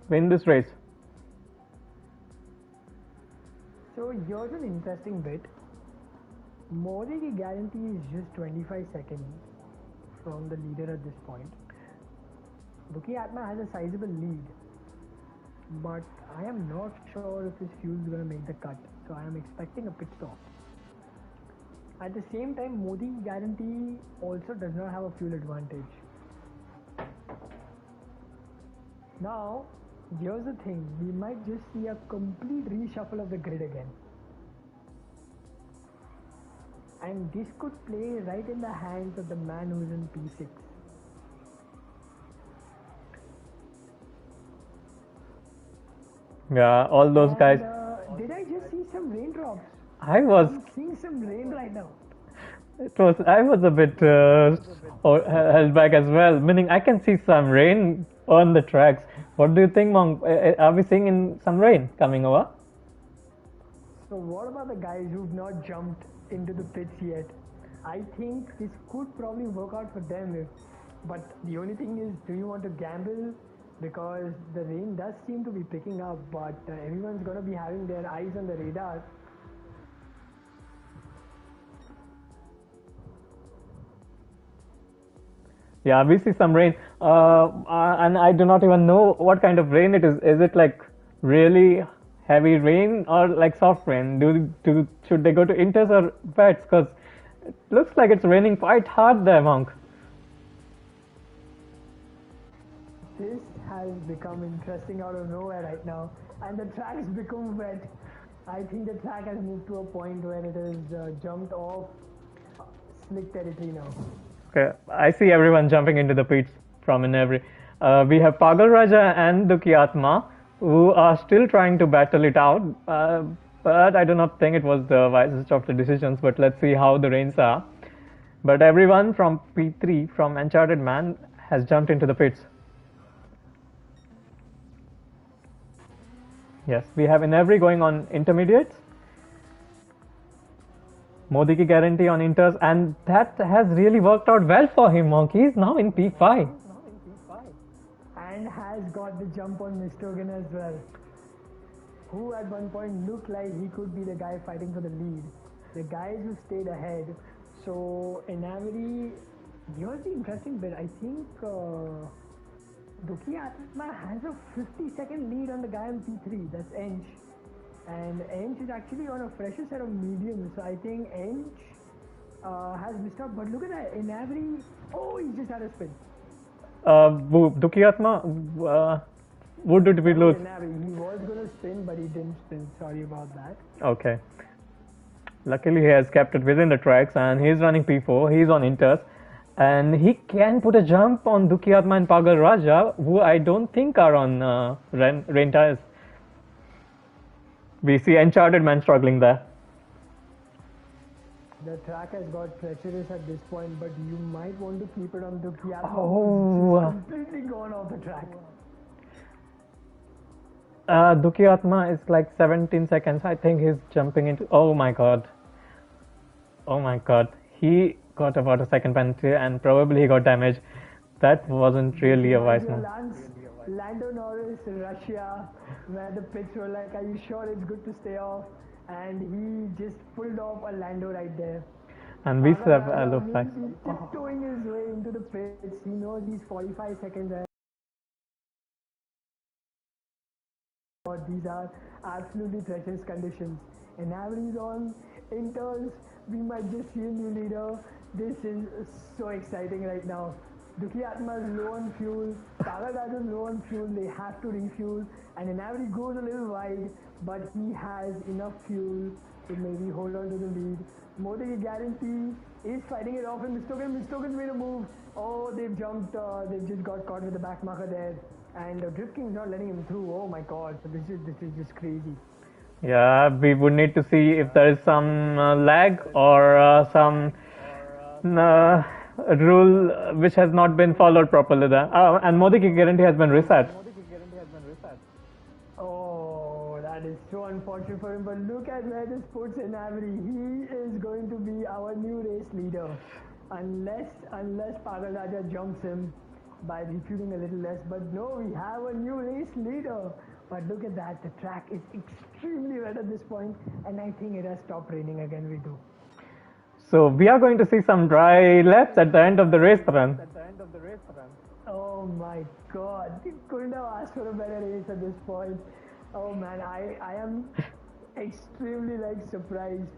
win this race? So here's an interesting bit. Modi Ki Guarantee is just 25 seconds from the leader at this point. Duki Atma has a sizable lead, but I am not sure if his fuel is going to make the cut, so I am expecting a pit stop. At the same time, Modi Ki Guarantee also does not have a fuel advantage. Now, here's the thing, we might just see a complete reshuffle of the grid again. And this could play right in the hands of the man who's in P6. Yeah, all those guys. Did I just see some raindrops? I'm seeing some rain right now. I was a bit held back as well, meaning I can see some rain on the tracks. What do you think, Monk? Are we seeing some rain coming over? So what about the guys who've not jumped into the pits yet? I think this could probably work out for them, but the only thing is, do you want to gamble? Because the rain does seem to be picking up, but everyone's going to be having their eyes on the radar. Yeah, we see some rain, and I do not even know what kind of rain it is. Is it like really heavy rain or like soft rain? Should they go to inters or wets? Because it looks like it's raining quite hard there, Monk. This has become interesting out of nowhere right now, and the track has become wet. I think the track has moved to a point where it has jumped off slick territory now. Okay, I see everyone jumping into the pits from in every. We have Pagal Raja and Duki Atma, who are still trying to battle it out, but I do not think it was the wisest of the decisions. But let's see how the rains are. But everyone from P3, from Enchanted Man, has jumped into the pits. Yes, we have Inevri going on intermediates. Modi ki guarantee on inters, and that has really worked out well for him. Monk, he's now in P5. And has got the jump on Mistogan as well, who at one point looked like he could be the guy fighting for the lead. The guys who stayed ahead. So Inaveri, here's the interesting bit. I think Duki Atma has a 50-second lead on the guy on P3. That's Ench. And Ench is actually on a fresher set of mediums. So I think Ench has missed out. But look at that. Inaveri, oh, he just had a spin. Duki Atma, what did we lose? He was going to spin, but he didn't spin. Sorry about that. Okay. Luckily, he has kept it within the tracks, and he's running P4. He's on inters, and he can put a jump on Duki Atma and Pagal Raja, who I don't think are on rain tires. We see Enchanted Man struggling there. The track has got treacherous at this point, but you might want to keep it on Duki Atma. Oh. It's completely gone off the track. Duki Atma is like 17 seconds. I think he's jumping into. Oh my god. Oh my god. He got about a second penalty and probably he got damaged. That wasn't really a wise move. Lando Norris, Russia, where the pits were like, are you sure it's good to stay off? And he just pulled off a Lando right there. And we still have a low flag. He's tiptoeing his way into the pits. He knows he's 45 seconds ahead. These are absolutely treacherous conditions. And Avery's on inters. We might just see a new leader. This is so exciting right now. Duki Atma is low on fuel. Pagal is low on fuel. They have to refuel. And Avery goes a little wide, but he has enough fuel to maybe hold on to the lead. Modi Guarantee is fighting it off, and Mistogan made a move. Oh, they've jumped. They've just got caught with the back marker there. And Drift King's not letting him through. Oh my god, so this is just crazy. Yeah, we would need to see if there is some lag or some rule which has not been followed properly there. And Modi ki guarantee has been reset. Oh, that is so unfortunate for him. But look at where this puts Inaveri. He is going to be our new race leader. Unless Pagal Raja jumps him by refueling a little less. But no, we have a new race leader. But look at that, the track is extremely wet at this point, and I think it has stopped raining again. We do. So we are going to see some dry laps at the end of the race run. Oh my god, we couldn't have asked for a better race at this point. Oh man, I am extremely surprised.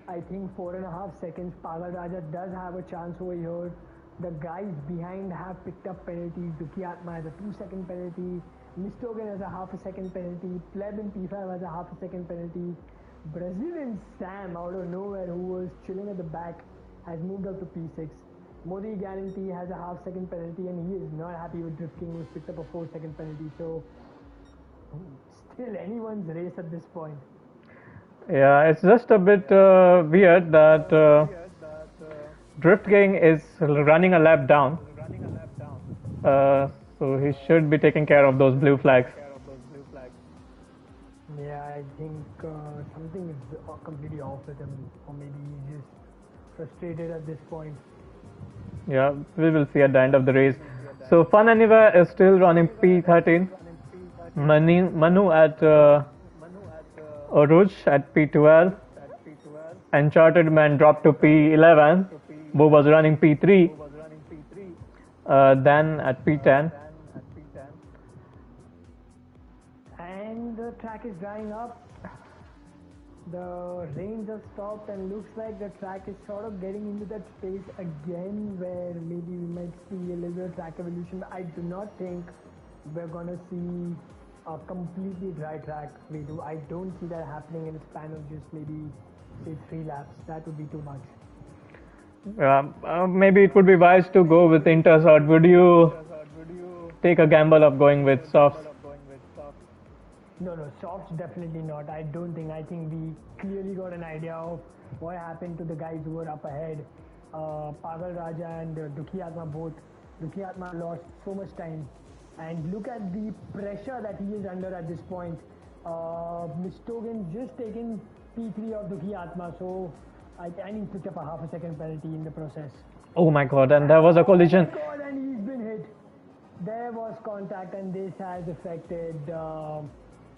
I think 4.5 seconds. Pagal Raja does have a chance over here. The guys behind have picked up penalties. Duki Atma has a 2-second penalty. Mistogan has a ½ second penalty. Pleb in P5 has a ½ second penalty. Brazilian Sam out of nowhere, who was chilling at the back, has moved up to P6. Modi Guarantee has a ½ second penalty, and he is not happy with Drift King, who's picked up a 4-second penalty. So still anyone's race at this point. Yeah, it's just a bit weird that Drift King is running a lap down. So he should be taking care of those blue flags. Yeah, I think something is completely off with him, or maybe he's just frustrated at this point. Yeah, we will see at the end of the race. So Fun Anywhere is still running P13. Manu at Oruj at P12. Enchanted Man dropped to P11. Bo was running P3. Then at P10. And the track is drying up. The rains have stopped, and looks like the track is sort of getting into that space again where maybe we might see a little bit of track evolution. I do not think we're gonna see a completely dry track. I don't see that happening in a span of just maybe say 3 laps. That would be too much. Maybe it would be wise to go with inters, or would you take a gamble of going with softs? No, softs definitely not. I don't think. I think we clearly got an idea of what happened to the guys who were up ahead. Pagal Raja and Dukhi Atma both. Dukhi Atma lost so much time. And look at the pressure that he is under at this point. Mistogan just taken P3 of Dukhi Atma, so and he picked up a half a second penalty in the process. Oh my god, and there was a collision. Oh my god, and he's been hit. There was contact, and this has affected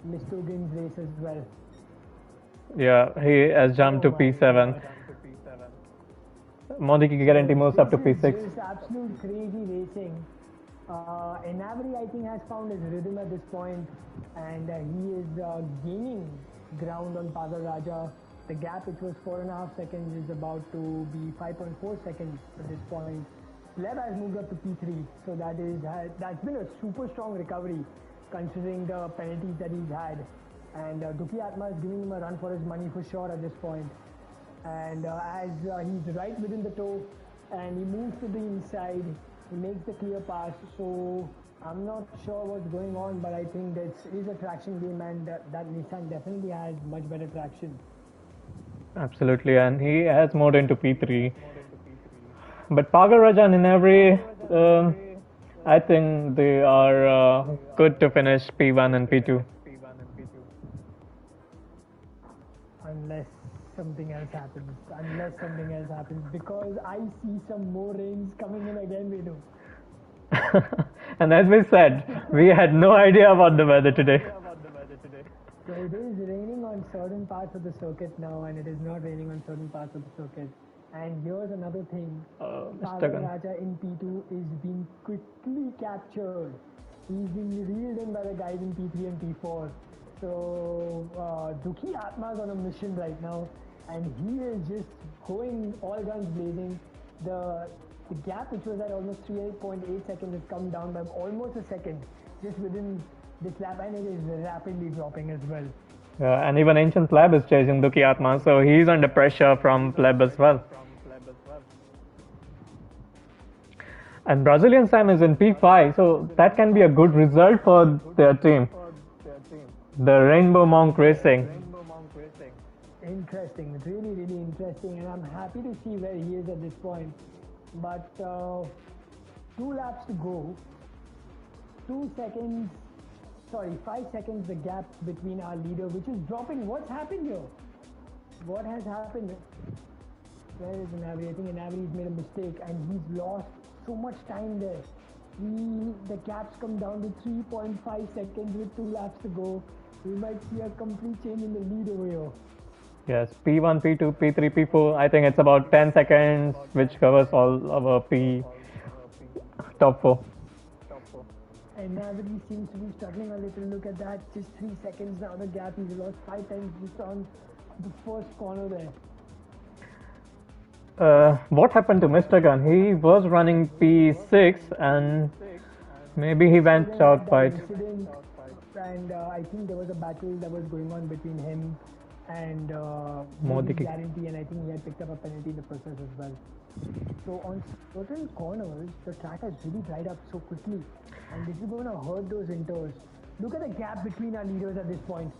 Mistogan's race as well. Yeah, he has jumped to my P7. Modi ki guarantee moves up to This P6. is just absolute crazy racing. Enabri, I think, has found his rhythm at this point, and he is gaining ground on Pagal Raja. The gap, which was 4.5 seconds, is about to be 5.4 seconds at this point. Pleb has moved up to P3, so that's been a super strong recovery considering the penalties that he's had. And Dukhi Atma is giving him a run for his money for sure at this point. And as he's right within the toe and he moves to the inside, he makes the clear pass. So I'm not sure what's going on, but I think that it is a traction game, and that Nissan definitely has much better traction. Absolutely, and he has moved into P3. But Pagal Raja and Inavri, I think they are good to finish P1 and P2. Unless something else happens. Because I see some more rains coming in again, Venu. And as we said, we had no idea about the weather today. So it is raining on certain parts of the circuit now, and it is not raining on certain parts of the circuit. And here's another thing. Pagal Raja in P2 is being quickly captured. He's being reeled in by the guys in P3 and P4. So Dukhi Atma is on a mission right now, and he is just going all guns blazing. The gap, which was at almost 3.8 seconds, has come down by almost a second just within this lap, and it is rapidly dropping as well. Yeah, and even Ancient Pleb is chasing Dukhi Atma, so he's under pressure from Pleb as well. And Brazilian Sam is in P5, so that can be a good result for their team. The Rainbow Monk Racing. Interesting, really, really interesting, and I'm happy to see where he is at this point. But 2 laps to go, 5 seconds the gap between our leader, which is dropping. What's happened here? What has happened? Where is Inavri? I think Inavri's made a mistake and he's lost so much time there. The gap's come down to 3.5 seconds with 2 laps to go. We might see a complete change in the lead over here. Yes, P1, P2, P3, P4. I think it's about 10 seconds, which covers all of our top 4. And Navri seems to be struggling a little. Look at that, just 3 seconds now. The gap, he's lost 5 times just on the first corner there. What happened to Mr. Gun? He was running P6 and maybe he went out fight. And I think there was a battle that was going on between him and Modi Guarantee, and I think he had picked up a penalty in the process as well. So on certain corners, the track has really dried up so quickly, and this is going to hurt those inters. Look at the gap between our leaders at this point.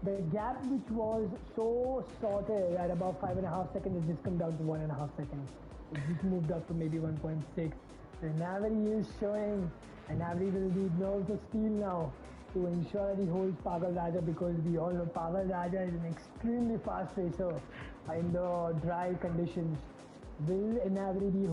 The gap which was so sorted at about 5.5 seconds has just come down to 1.5 seconds. It just moved up to maybe 1.6. The Navary is showing, and Navary will need nerves of steel now to ensure that he holds Pagal Raja, because we all know Pagal Raja is an extremely fast racer in the dry conditions. Will Navary be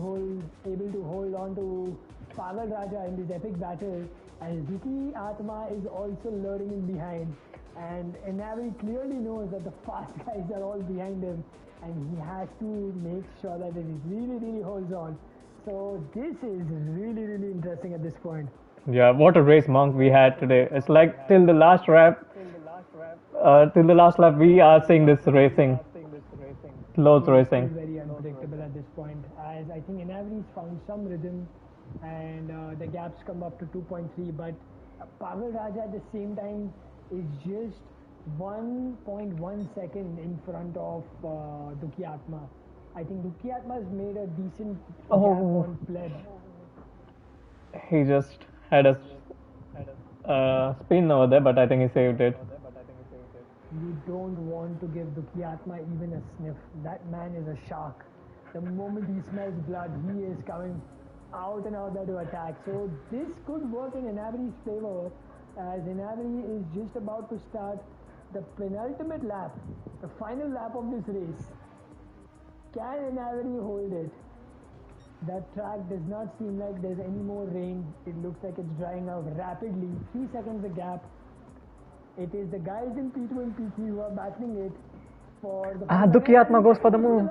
able to hold on to Pagal Raja in this epic battle? And Dukhi Atma is also luring in behind. And Navary clearly knows that the fast guys are all behind him, and he has to make sure that it really, really holds on. So this is really, really interesting at this point. Yeah, what a race, Monk, we had today. It's like till the last lap, we are seeing this racing, close racing. Very unpredictable at this point, as I think Navari's found some rhythm, and the gaps come up to 2.3, but Pagal Raja at the same time is just 1.1 second in front of Dukhi Atma. I think Dukhi Atma has made a decent gap on Pleb. He just had a spin over there, but I think he saved it. You don't want to give Dukhi Atma even a sniff. That man is a shark. The moment he smells blood, he is coming out and out there to attack. So this could work in Enabry's favor, as Enabry is just about to start the penultimate lap, the final lap of this race. Can Enabry hold it? That track does not seem like there's any more rain. It looks like it's drying out rapidly. 3 seconds a gap. It is the guys in P2 and P3 who are battling it for the... Dukiatma goes for the move.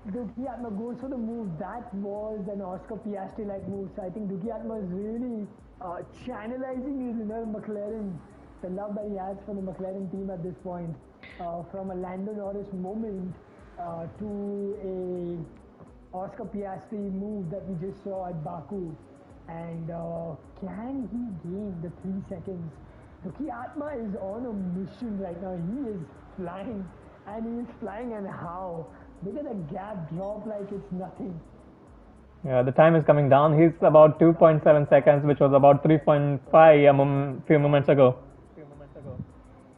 Dukiatma goes for the move. That was an Oscar Piastri-like move. So I think Dukiatma is really channelizing his inner McLaren, the love that he has for the McLaren team at this point. From a Lando Norris moment to a Oscar Piastri move that we just saw at Baku. And can he gain the 3 seconds? Dukiatma is on a mission right now. He is flying, and he is flying, and how? Look at the gap drop like it's nothing. Yeah, the time is coming down. He's about 2.7 seconds, which was about 3.5 a few moments ago.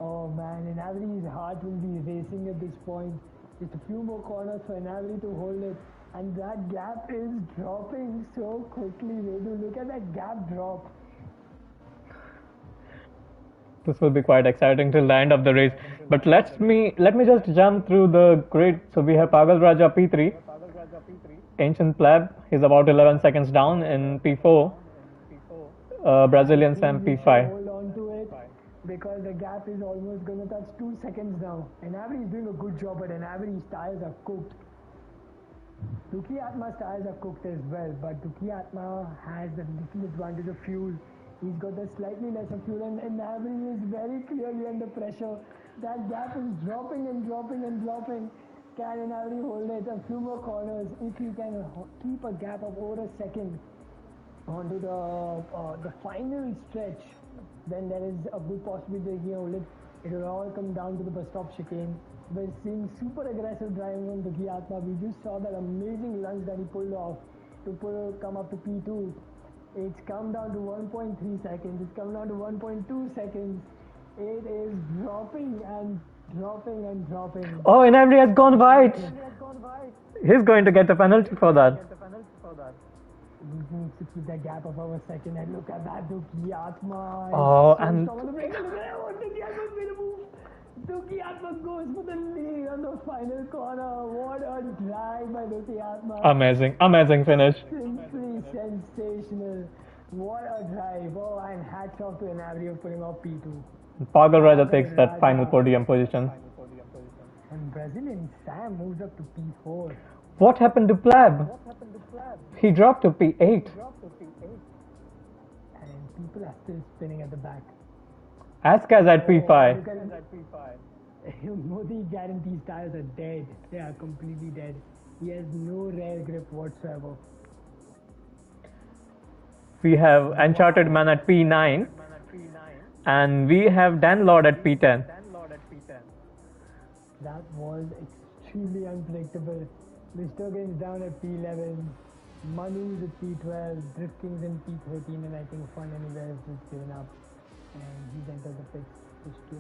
Oh man, Enabry's heart will be racing at this point. Just a few more corners for Enabry to hold it. And that gap is dropping so quickly. Look at that gap drop. This will be quite exciting till the end of the race. But let me just jump through the grid. So we have Pagal Raja P3, Ancient Pleb. He's about 11 seconds down in P4. Brazilian Sam P5. Hold on to it because the gap is almost going to touch 2 seconds now. Enabry is doing a good job, but Enabry's tires are cooked. Dukiatma's tires are cooked as well, but Dukiatma has the little advantage of fuel. He's got the slightly lesser fuel, and Enabry is very clearly under pressure. That gap is dropping and dropping and dropping. Can Enabry hold it? A few more corners. If he can keep a gap of over a second onto the final stretch, then there is a good possibility that he hold it. It will all come down to the bus stop chicane. We're seeing super aggressive driving from Dukiatma. We just saw that amazing lunge that he pulled off to come up to P2. It's come down to 1.3 seconds. It's come down to 1.2 seconds. It is dropping and dropping and dropping. Oh, Enabry has gone wide. He's going to get a penalty for that. He needs to keep that gap of over a second, and look at that Dukiatma. Oh, and Dukiatma's made a move. Dukiatma goes for the lead on the final corner. What a drive by Dukiatma. Amazing finish. Simply sensational. What a drive. Oh, and hats off to Enabry for putting off P2. Pagal Raja takes that final podium position. And Brazilian Sam moves up to P4. What happened to Pleb? He dropped to P8. And people are still spinning at the back. Aska's at P5. Modi guarantees tires are dead. They are completely dead. He has no rear grip whatsoever. We have Uncharted Man at P9. And we have Dan Lord at P10. That was extremely unpredictable. Mr. Games down at P11. Manu's at P12. Drift King's in P13. And I think Fun Anywhere has just given up. And he's entered the pits just to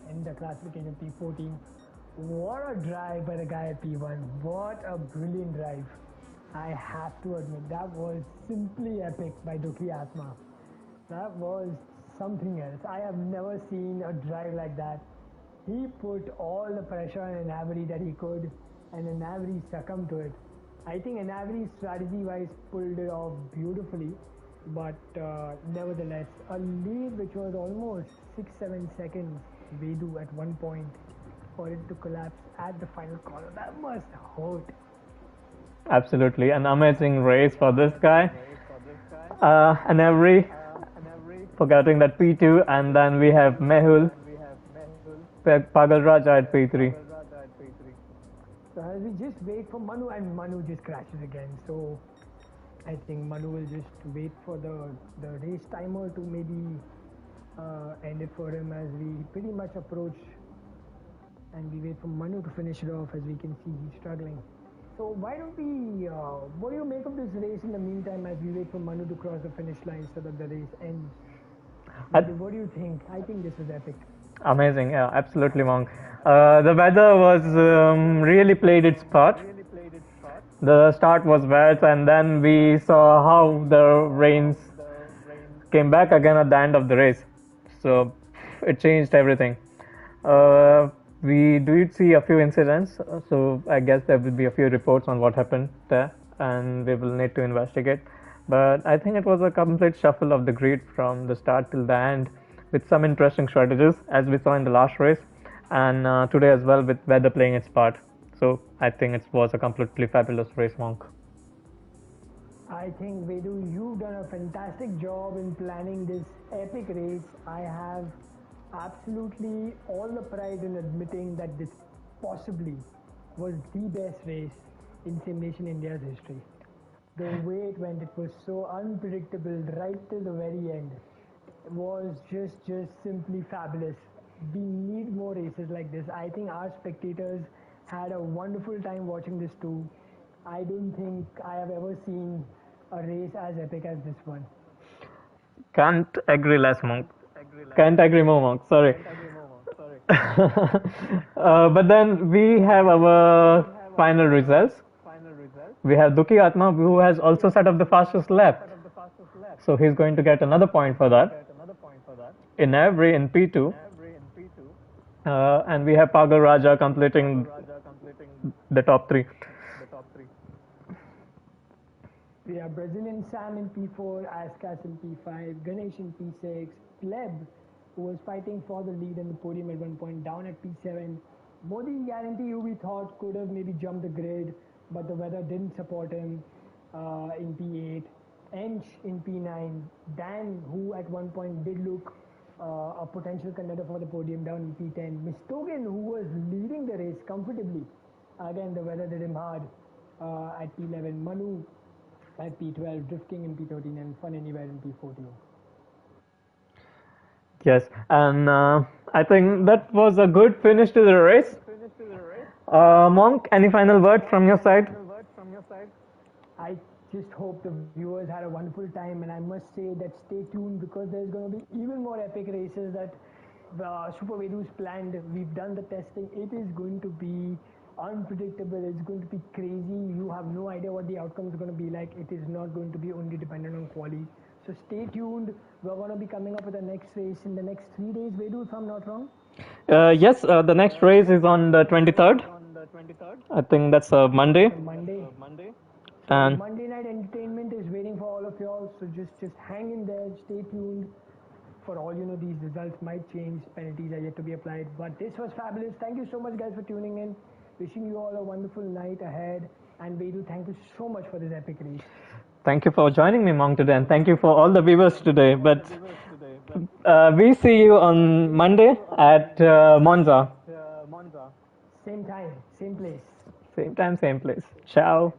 end the classification P14. What a drive by the guy at P1. What a brilliant drive. I have to admit, that was simply epic by Dukiatma. That was something else. I have never seen a drive like that. He put all the pressure on Enabry that he could, and Enabry succumbed to it. I think Enabry strategy-wise pulled it off beautifully, but nevertheless, a lead which was almost 6-7 seconds Vedu at one point for it to collapse at the final corner. That must hurt. Absolutely, an amazing race for this guy. Enabry forgetting that P2, and then we have Mehul, Pagal Raja at P3. So as we just wait for Manu, and Manu just crashes again. So I think Manu will just wait for the race timer to maybe end it for him as we pretty much approach, and we wait for Manu to finish it off. As we can see, he's struggling. So why don't we, what do you make of this race in the meantime as we wait for Manu to cross the finish line so that the race ends? What do you think? I think this is epic. Amazing, yeah, absolutely, Monk. The weather was really played its part. The start was wet, and then we saw how the rains came back again at the end of the race. So it changed everything. Uh, we did see a few incidents, so I guess there will be a few reports on what happened there, and we will need to investigate. But I think it was a complete shuffle of the grid from the start till the end, with some interesting strategies, as we saw in the last race, and today as well, with weather playing its part. So I think it was a completely fabulous race, Monk. I think Vedu, you've done a fantastic job in planning this epic race. I have absolutely all the pride in admitting that this possibly was the best race in Simulation India's history. The way it went, it was so unpredictable right till the very end. It was just simply fabulous. We need more races like this. I think our spectators had a wonderful time watching this too. I don't think I have ever seen a race as epic as this one. Can't agree less, Monk. Can't agree more, Monk. Sorry. But then we have our final results. We have Duki Atma, who has also set up the fastest lap. So he's going to get another point for that. In every in P2. And we have Pagal Raja completing the top three. We have Brazilian Sam in P4, Askas in P5, Ganesh in P6, Pleb, who was fighting for the lead in the podium at one point, down at P7. Modi Guarantee, who we thought could have maybe jumped the grid, but the weather didn't support him in P8. Ench in P9. Dan, who at one point did look a potential contender for the podium, down in P10. Mistogen, who was leading the race comfortably. Again, the weather did him hard at P11. Manu at P12, Drifting in P13, and Fun Anywhere in P14. Yes, and I think that was a good finish to the race. Monk, any final word from your side? I just hope the viewers had a wonderful time, and I must say that stay tuned because there's going to be even more epic races that Super Vedu's planned. We've done the testing. It is going to be unpredictable. It's going to be crazy. You have no idea what the outcome is going to be like. It is not going to be only dependent on quality. So stay tuned. We're going to be coming up with the next race in the next 3 days. Vedu, if I'm not wrong. Yes, the next race is on the 23rd. I think that's a Monday. Monday. And Monday Night Entertainment is waiting for all of y'all. So just hang in there. Stay tuned. For all you know, these results might change. Penalties are yet to be applied. But this was fabulous. Thank you so much, guys, for tuning in. Wishing you all a wonderful night ahead. And Vedu, thank you so much for this epic race. thank you for joining me, Monk, today, and thank you for all the viewers today. But we see you on Monday at Monza. Same time, same place. Same time, same place. Ciao.